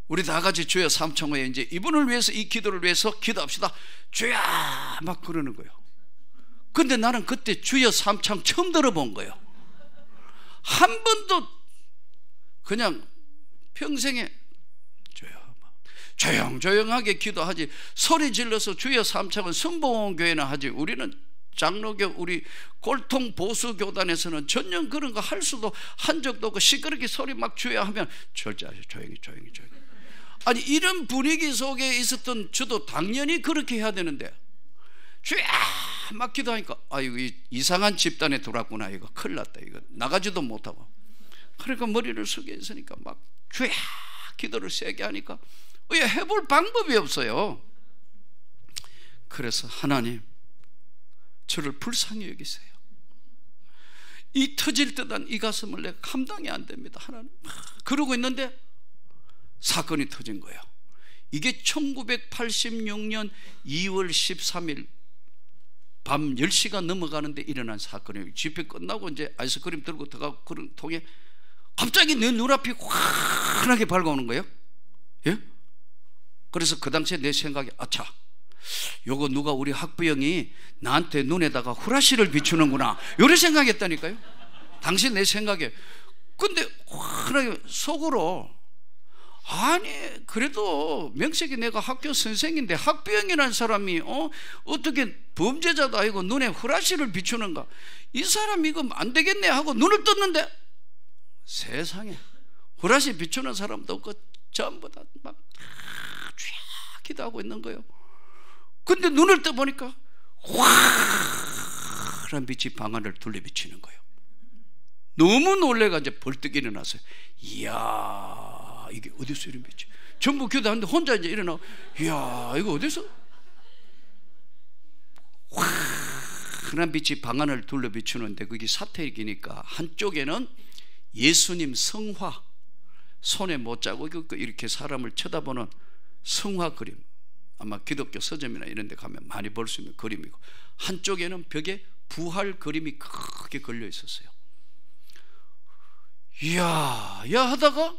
Speaker 1: 우리 다 같이 주여 삼창호에 이제 이분을 위해서, 이 기도를 위해서 기도합시다. 주여 막 그러는 거예요. 근데 나는 그때 주여 삼창 처음 들어본 거예요. 한 번도 그냥 평생에 주여 조용조용하게 기도하지, 소리 질러서 주여 삼창은 성봉교회나 하지, 우리는 장로교, 우리 골통 보수 교단에서는 전혀 그런 거 할 수도 한 적도 없고, 시끄럽게 소리 막 주여 하면 절제하세요. 조용히. 아니 이런 분위기 속에 있었던 저도 당연히 그렇게 해야 되는데 주여 막 기도하니까 아이고 이상한 집단에 들어왔구나, 이거 큰일 났다, 이거 나가지도 못하고. 그러니까 머리를 숙여 있으니까 막 주여 기도를 세게 하니까 해볼 방법이 없어요. 그래서 하나님 저를 불쌍히 여기세요. 이 터질 듯한 이 가슴을 내가 감당이 안 됩니다, 하나님. 그러고 있는데 사건이 터진 거예요. 이게 1986년 2월 13일 밤 10시가 넘어가는데 일어난 사건이에요. 집회 끝나고 이제 아이스크림 들고 들어가고 그런 통에 갑자기 내 눈앞이 환하게 밝아오는 거예요. 예? 그래서 그 당시에 내 생각이 아차, 요거 누가 우리 학부형이 나한테 눈에다가 후라시를 비추는구나 이런 생각했다니까요. 당시 내 생각에. 근데 환하게 속으로, 아니 그래도 명색이 내가 학교 선생인데 학부형이라는 사람이 어떻게 범죄자도 아니고 눈에 후라시를 비추는가, 이 사람 이거 안 되겠네 하고 눈을 떴는데 세상에 후라시 비추는 사람도 없고 전부 다 막 기도하고 있는 거예요. 근데 눈을 떠보니까 환한 빛이 방 안을 둘러 비치는 거예요. 너무 놀래가 이제 벌떡 일어났어요. 이야, 이게 어디서 이런 빛이? 전부 기도하는데 혼자 이제 일어나. 이야, 이거 어디서? 환한 빛이 방 안을 둘러 비추는데 그게 사택이니까 한쪽에는 예수님 성화, 손에 못자국 있고 이렇게 사람을 쳐다보는 성화 그림, 아마 기독교 서점이나 이런 데 가면 많이 볼 수 있는 그림이고, 한쪽에는 벽에 부활 그림이 크게 걸려 있었어요. 이야, 야 하다가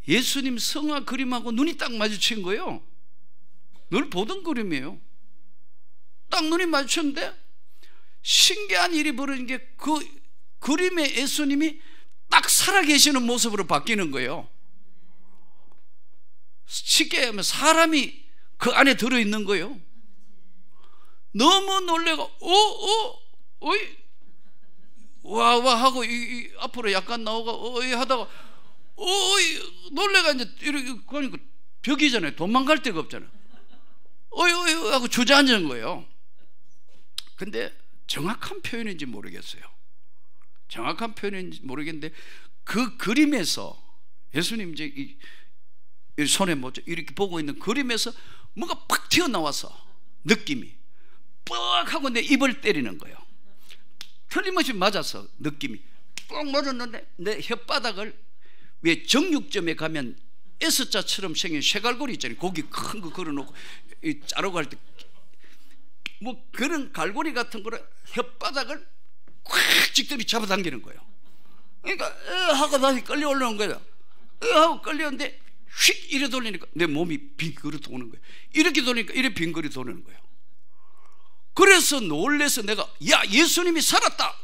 Speaker 1: 예수님 성화 그림하고 눈이 딱 마주친 거예요. 늘 보던 그림이에요. 딱 눈이 마주쳤는데 신기한 일이 벌어진 게, 그 그림의 예수님이 딱 살아계시는 모습으로 바뀌는 거예요. 쉽게 하면 사람이 그 안에 들어있는 거예요. 너무 놀래가 어이 와 하고 이 앞으로 약간 나오고 어이 하다가 어이 놀래가 이제 이렇게 그러니까 벽이잖아요. 도망갈 데가 없잖아요. 어이 하고 주저앉은 거예요. 근데 정확한 표현인지 모르겠어요. 정확한 표현인지 모르겠는데 그 그림에서 예수님 이제 이 손에 뭐죠 이렇게 보고 있는 그림에서 뭔가 팍 튀어나와서 느낌이 뻑 하고 내 입을 때리는 거예요. 틀림없이 맞아서 느낌이 뻑 맞았는데 내 혓바닥을, 왜 정육점에 가면 S자처럼 생긴 쇠갈고리 있잖아요. 고기 큰 거 걸어놓고 자르고 할 때 뭐 그런 갈고리 같은 거를 혓바닥을 콱 직들이 잡아당기는 거예요. 그러니까 하고 다시 끌려 올라오는 거예요. 하고 끌려오는데 휙 이래 돌리니까 내 몸이 빙그리 도는 거예요. 이렇게 돌리니까 이래 빙그리 도는 거예요. 그래서 놀래서 내가 야 예수님이 살았다,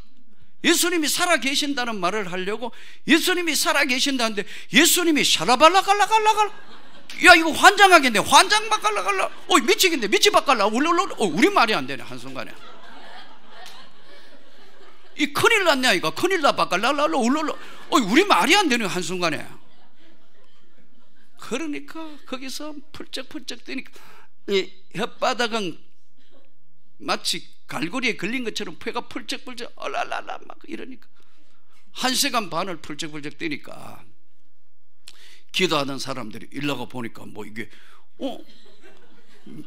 Speaker 1: 예수님이 살아계신다는 말을 하려고 예수님이 살아계신다는데 예수님이 샤라발라갈라갈라갈, 야 이거 환장하겠네, 환장막 갈라갈라, 미치겠네, 미치박 갈라, 울룰룰, 우리 말이 안 되네. 한순간에 이 큰일 났네, 이거 큰일 나 바깔랄랄라 울룰룰, 우리 말이 안 되네. 한순간에. 그러니까 거기서 펄쩍펄쩍 뛰니까 이 혓바닥은 마치 갈고리에 걸린 것처럼 폐가 펄쩍펄쩍 얼랄랄라 막 이러니까 1시간 반을 펄쩍펄쩍 뛰니까 기도하는 사람들이 일나가 보니까 뭐 이게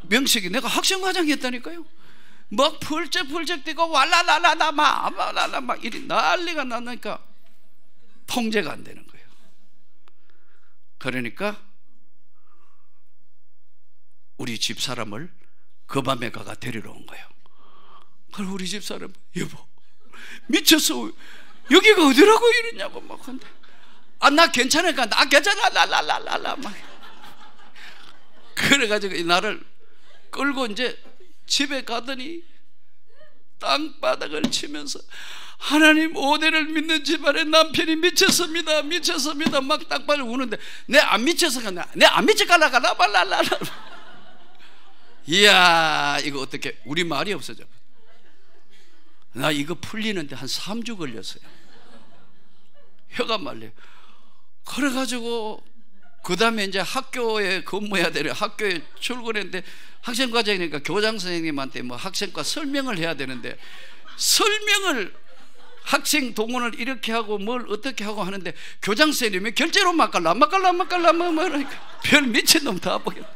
Speaker 1: 명색이 내가 학생과장 했다니까요. 막 펄쩍펄쩍 뛰고 왈랄랄라라 막 이리 난리가 나니까 통제가 안 되는 거예요. 그러니까 우리 집사람을 그 밤에 가가 데리러 온 거예요. 그럼 우리 집사람, 여보 미쳤어, 여기가 어디라고 이러냐고 막 한다. 나 괜찮으니까, 나 괜찮아 랄랄랄랄라 막. 그래가지고 나를 끌고 이제 집에 가더니 땅바닥을 치면서 하나님 오대를 믿는 집안의 남편이 미쳤습니다 막 땅바닥을 우는데 내 안 미쳐서가, 내 안 미쳐 갈라갈라 말랄랄라. 이야 이거 어떻게 우리 말이 없어져. 나 이거 풀리는데 한 3주 걸렸어요. 혀가 말려요. 그래가지고 그 다음에 이제 학교에 근무해야 되는, 학교에 출근했는데 학생과장이니까 교장 선생님한테 뭐 학생과 설명을 해야 되는데, 설명을 학생 동원을 이렇게 하고 뭘 어떻게 하고 하는데 교장 선생님이 결제로 막갈라 그러니까 별 미친놈 다 보겠다.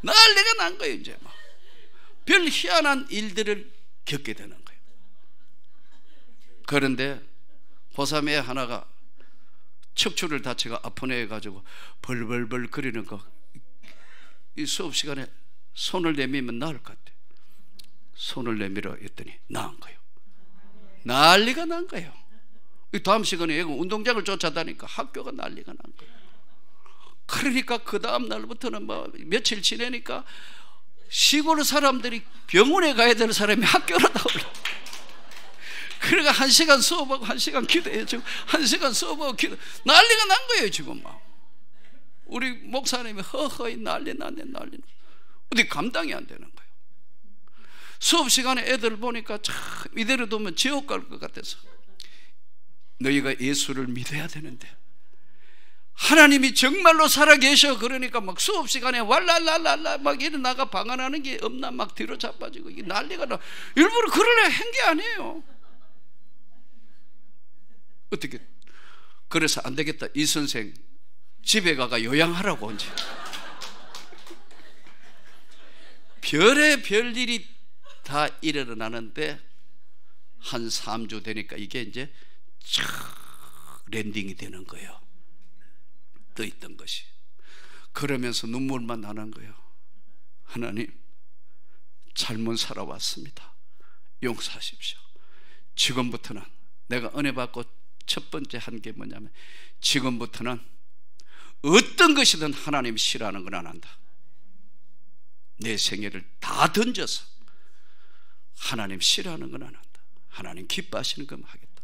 Speaker 1: 난리가 난 거예요. 이제 막 별 희한한 일들을 겪게 되는 거예요. 그런데 고3애 하나가 척추를 다쳐가 아픈 애 해가지고 벌벌벌 거리는 거, 이 수업 시간에 손을 내밀면 나을 것 같아. 손을 내밀어 했더니 나은 거예요. 난리가 난 거예요. 다음 시간에 애가 운동장을 쫓아다니까 학교가 난리가 난 거예요. 그러니까 그 다음 날부터는 뭐 며칠 지내니까 시골 사람들이 병원에 가야 되는 사람이 학교로 나오려. 그러니까 1시간 수업하고 1시간 기도해주고 1시간 수업하고 기도, 난리가 난 거예요 지금. 막 우리 목사님이 허허이 난리 났네. 어디 감당이 안 되는 거예요. 수업 시간에 애들 보니까 참 이대로 두면 지옥 갈 것 같아서, 너희가 예수를 믿어야 되는데 하나님이 정말로 살아계셔. 그러니까 막 수업 시간에 왈랄랄랄라 막 일어나가 방언하는 게 없나 막 뒤로 자빠지고 이게 난리가 나. 일부러 그러려 한 게 아니에요. 어떻게 그래서 안 되겠다, 이 선생 집에 가가 요양하라고. 이제 별의 별일이 다 일어나는데 한 3주 되니까 이게 이제 촥 랜딩이 되는 거예요. 떠 있던 것이. 그러면서 눈물만 나는 거예요. 하나님, 잘못 살아왔습니다. 용서하십시오. 지금부터는 내가 은혜 받고 첫 번째 한 게 뭐냐면, 지금부터는 어떤 것이든 하나님 싫어하는 건 안 한다. 내 생애를 다 던져서 하나님 싫어하는 건 안 한다. 하나님 기뻐하시는 것만 하겠다.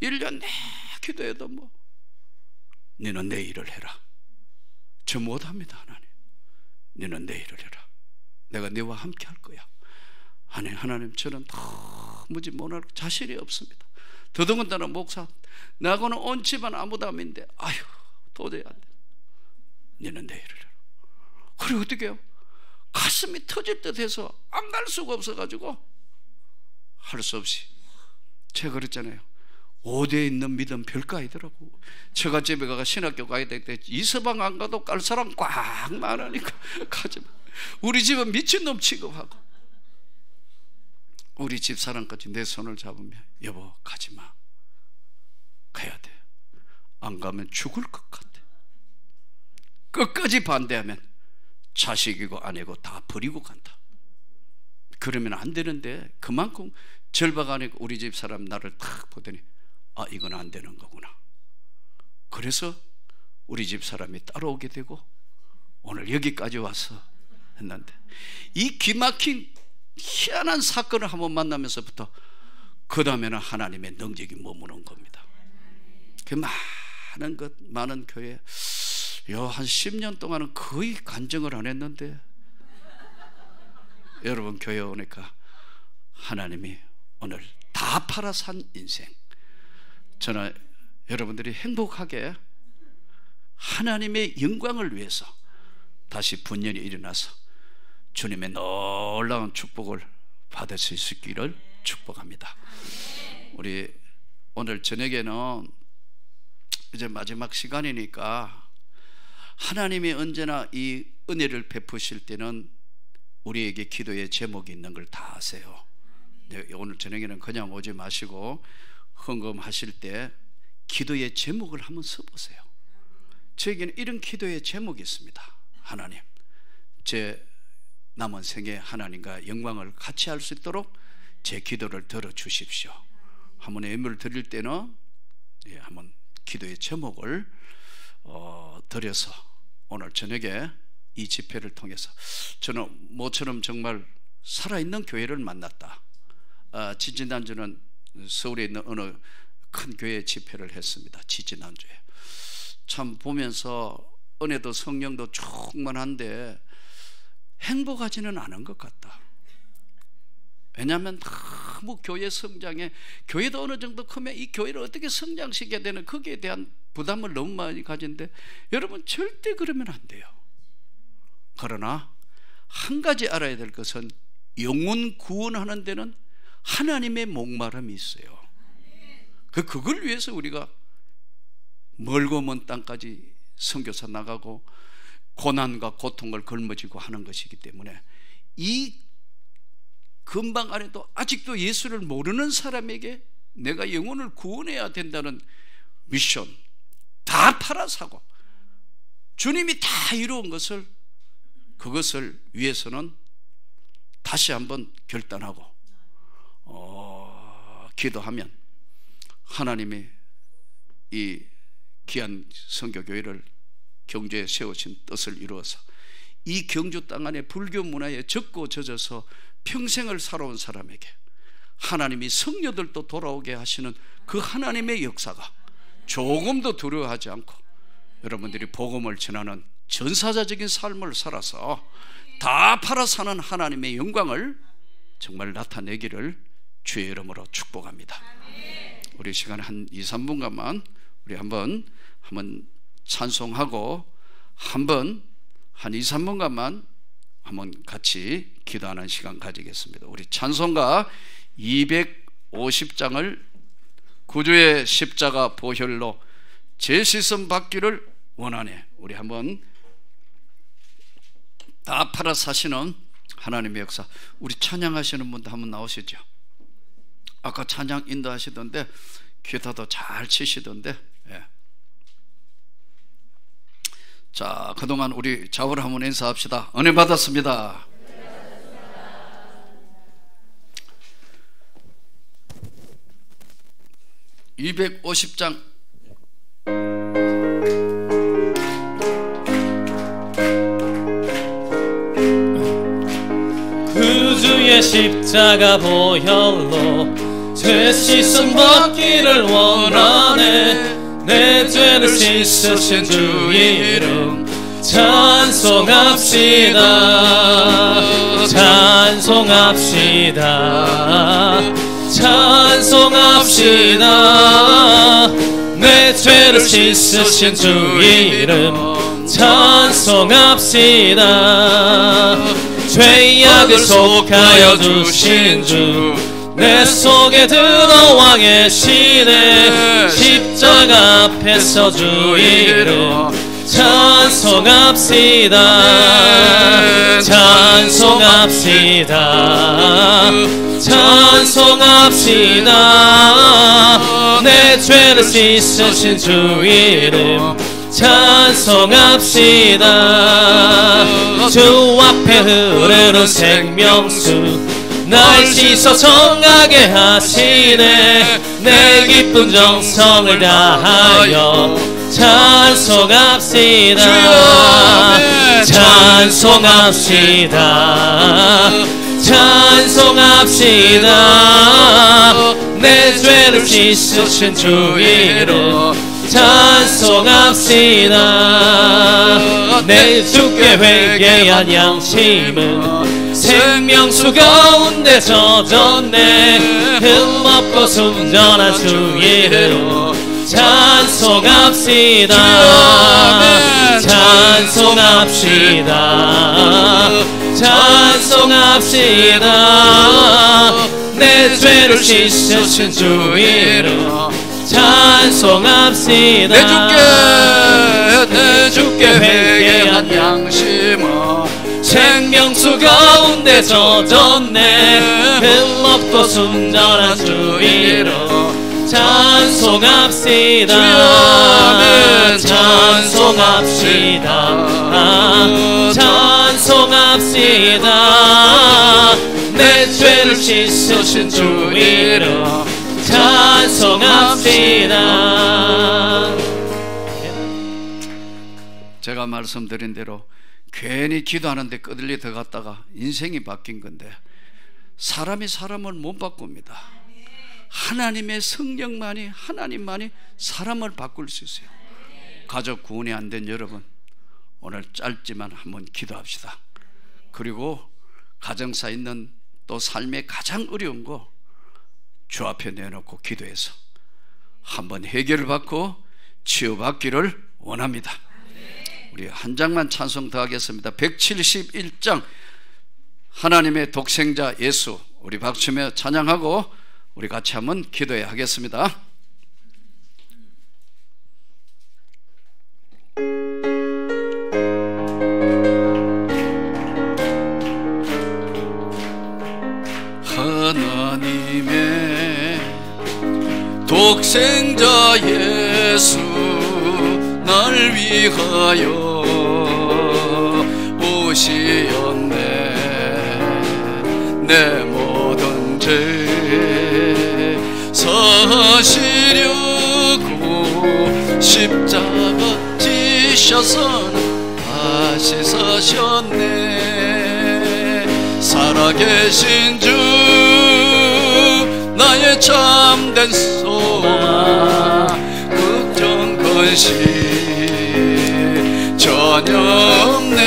Speaker 1: 1년 내 기도해도 뭐 너는 내 일을 해라. 저 못합니다. 하나님, 너는 내 일을 해라. 내가 너와 함께 할 거야. 하나님, 저는 도무지 못할 자신이 없습니다. 더더군다나 목사, 나하고는 온 집안 아무도 안 믿는데 아휴 도저히 안 돼. 너는 내 일을 해라. 그리고 어떻게 해요? 가슴이 터질 듯 해서 안 갈 수가 없어가지고 할 수 없이, 제가 그랬잖아요. 5대에 있는 믿음 별거 아니더라고. 제가 집에 가가 신학교 가야 될 때 이서방 안 가도 깔 사람 꽉 많으니까 가지 마. 우리 집은 미친놈 취급하고, 우리 집 사람까지 내 손을 잡으면 여보 가지 마. 가야 돼. 안 가면 죽을 것 같아. 끝까지 반대하면 자식이고 아내고 다 버리고 간다. 그러면 안 되는데, 그만큼 절박하니까 우리 집 사람 나를 탁 보더니 아, 이건 안 되는 거구나. 그래서 우리 집 사람이 따라오게 되고 오늘 여기까지 와서 했는데, 이 기막힌 희한한 사건을 한번 만나면서부터 그 다음에는 하나님의 능력이 머무는 겁니다. 그 많은 교회 한 10년 동안은 거의 간증을 안 했는데, 여러분 교회 오니까 하나님이 오늘 다 팔아 산 인생, 저는 여러분들이 행복하게 하나님의 영광을 위해서 다시 분연히 일어나서 주님의 놀라운 축복을 받을 수 있기를 축복합니다. 우리 오늘 저녁에는 이제 마지막 시간이니까 하나님이 언제나 이 은혜를 베푸실 때는 우리에게 기도의 제목이 있는 걸 다 아세요. 오늘 저녁에는 그냥 오지 마시고 헌금하실 때 기도의 제목을 한번 써보세요. 저에게는 이런 기도의 제목이 있습니다. 하나님, 제 남은 생에 하나님과 영광을 같이 할 수 있도록 제 기도를 들어주십시오. 한번 예물을 드릴 때는 한번 기도의 제목을 드려서 오늘 저녁에 이 집회를 통해서 저는 모처럼 정말 살아있는 교회를 만났다. 지지난주는 서울에 있는 어느 큰 교회 집회를 했습니다. 지지난주에 참 보면서 은혜도 성령도 충만한데 행복하지는 않은 것 같다. 왜냐하면 너무 교회 성장에, 교회도 어느 정도 크면 이 교회를 어떻게 성장시켜야 되는 거기에 대한 부담을 너무 많이 가진데, 여러분 절대 그러면 안 돼요. 그러나 한 가지 알아야 될 것은 영혼 구원하는 데는 하나님의 목마름이 있어요. 그걸 위해서 우리가 멀고 먼 땅까지 선교사 나가고 고난과 고통을 걸머지고 하는 것이기 때문에, 이 근방 안에도 아직도 예수를 모르는 사람에게 내가 영혼을 구원해야 된다는 미션 다 팔아사고 주님이 다 이루은 것을, 그것을 위해서는 다시 한번 결단하고 기도하면 하나님이 이 귀한 선교교회를 경주에 세우신 뜻을 이루어서 이 경주 땅 안에 불교 문화에 젖고 젖어서 평생을 살아온 사람에게 하나님이 성녀들도 돌아오게 하시는 그 하나님의 역사가 조금도 두려워하지 않고 여러분들이 복음을 전하는 전사자적인 삶을 살아서 다 팔아 사는 하나님의 영광을 정말 나타내기를 주의 이름으로 축복합니다. 우리 시간 한 2-3분간만 우리 한번 찬송하고 한번 한 2-3분간만 한번 같이 기도하는 시간 가지겠습니다. 우리 찬송가 250장을 구주의 십자가 보혈로 제 시선 받기를 원하네. 우리 한번 다 팔아 사시는 하나님의 역사. 우리 찬양하시는 분도 한번 나오시죠. 아까 찬양 인도하시던데 기타도 잘 치시던데. 예. 자, 그동안 우리 좌우를 한번 인사합시다. 은혜 받았습니다. 네. 250장
Speaker 2: 구주의 십자가 보혈로 죄 씻음 받기를 원하네. 내 죄를 씻으신 주 이름 찬송합시다. 찬송합시다. 찬송합시다. 내 죄를 씻으신 주 이름 찬송합시다. 죄악을 속하여 주신 주 내 속에 들어와 계시네. 십자가 앞에서 주 이름 찬송합시다. 찬송합시다. 찬송합시다. 내 죄를 씻으신 주 이름 찬송합시다. 주 앞에 흐르는 생명수 날 씻어 정하게 하시네. 내 기쁜 정성을 다하여 찬송합시다. 찬송합시다. 찬송합시다. 내 죄를 씻으신 주 이름 찬송합시다. 내 주께 회개한 양심은 생명수 가운데 젖었네. 흠없고 순전한 주 이름 찬송합시다. 찬송합시다. 찬송합시다. 내 죄를 씻으신 주 이름 찬송합시다. 내 주께 회개한 양심은 생명수 가운데 젖었네. 흠없고 순전한 주 이름 찬송합시다. 찬송합시다. 찬송합시다. 내 죄를 씻으신 주 이름 찬송합시다.
Speaker 1: 제가 말씀드린 대로 괜히 기도하는데 끄들리 들어갔다가 인생이 바뀐 건데 사람이 사람을 못 바꿉니다. 하나님의 성령만이 하나님만이 사람을 바꿀 수 있어요. 가족 구원이 안 된 여러분 오늘 짧지만 한번 기도합시다. 그리고 가정사 있는 또 삶의 가장 어려운 거 주 앞에 내놓고 기도해서 한번 해결을 받고 치유받기를 원합니다. 우리 한 장만 찬송 더 하겠습니다. 171장 하나님의 독생자 예수. 우리 박수며 찬양하고 우리 같이 한번 기도해야 하겠습니다. 하나님의 독생자 예수 날 위하여 오시었네. 내 모든 죄 사시려고 십자가 지셨네. 죽으셔서 다시 사셨네. 살아계신 주 나의 참된 소망, 걱정 근심 전혀 없네.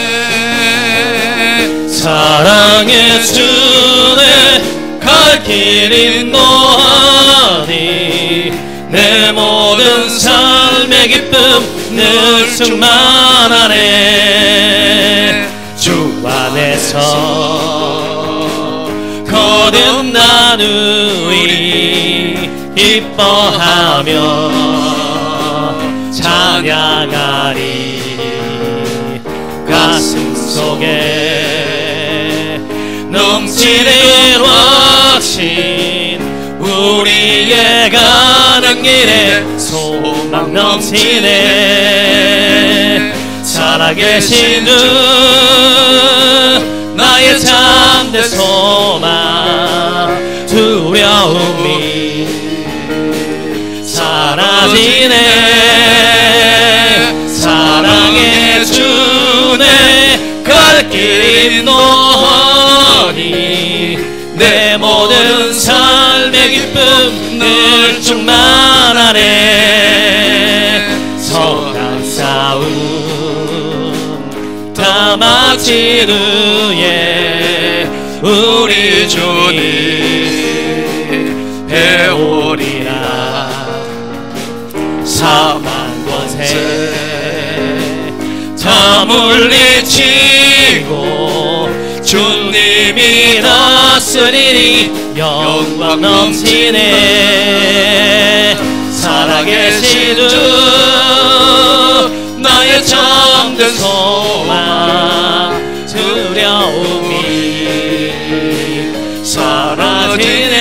Speaker 2: 사랑의 주내 갈 길 인도하니 내 모든 삶의 기쁨 늘 충만하네. 주 안에서 거듭난 우리 기뻐하며 찬양하리. 가슴 속에 넘치는 확신, 우리의 가는 길에 소망 넘치네. 살아계신 주 나의 참된 소망, 두려움이 사라지네. 사랑의 주내 갈 길 인도하니 내 모든 삶의 기쁨 늘 충만하네. 선한 싸움 다 마친 후에 우리 주님 배우리라. 사망 권세 다 물리치고 주님이 다스리니 영광 넘치네. 살아계신 주 나의 참된 소망, 두려움이 사라지네.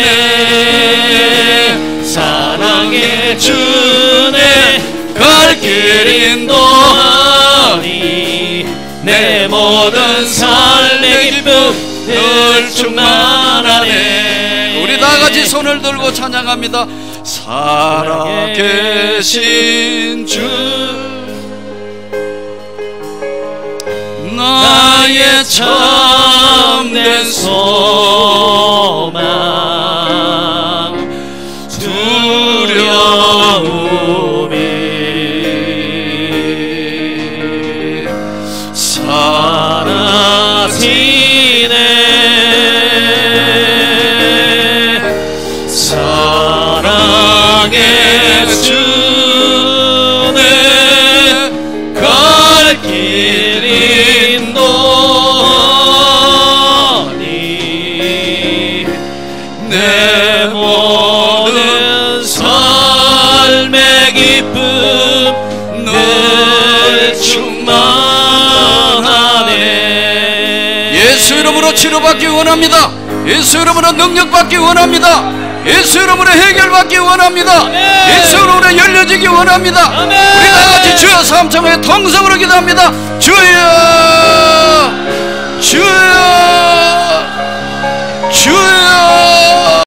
Speaker 2: 사랑의 주내 갈 길 인도하니 내 모든 삶의 기쁨 늘 충만하네.
Speaker 1: 우리 다같이 손을 들고 찬양합니다. 살아계신 주 나의 참된 소망, 두려움이 사라지네. 사랑의 주내 갈 길 인도하니 내 모든 삶의 기쁨 늘 충만하네. 예수 이름으로 치료받기 원합니다. 예수 이름으로 능력받기 원합니다. 예수 이름으로 해결받기 원합니다.
Speaker 2: 아멘.
Speaker 1: 예수 이름으로 열려지기 원합니다.
Speaker 2: 아멘.
Speaker 1: 우리 다같이 주여 삼창의 통성으로 기도합니다. 주여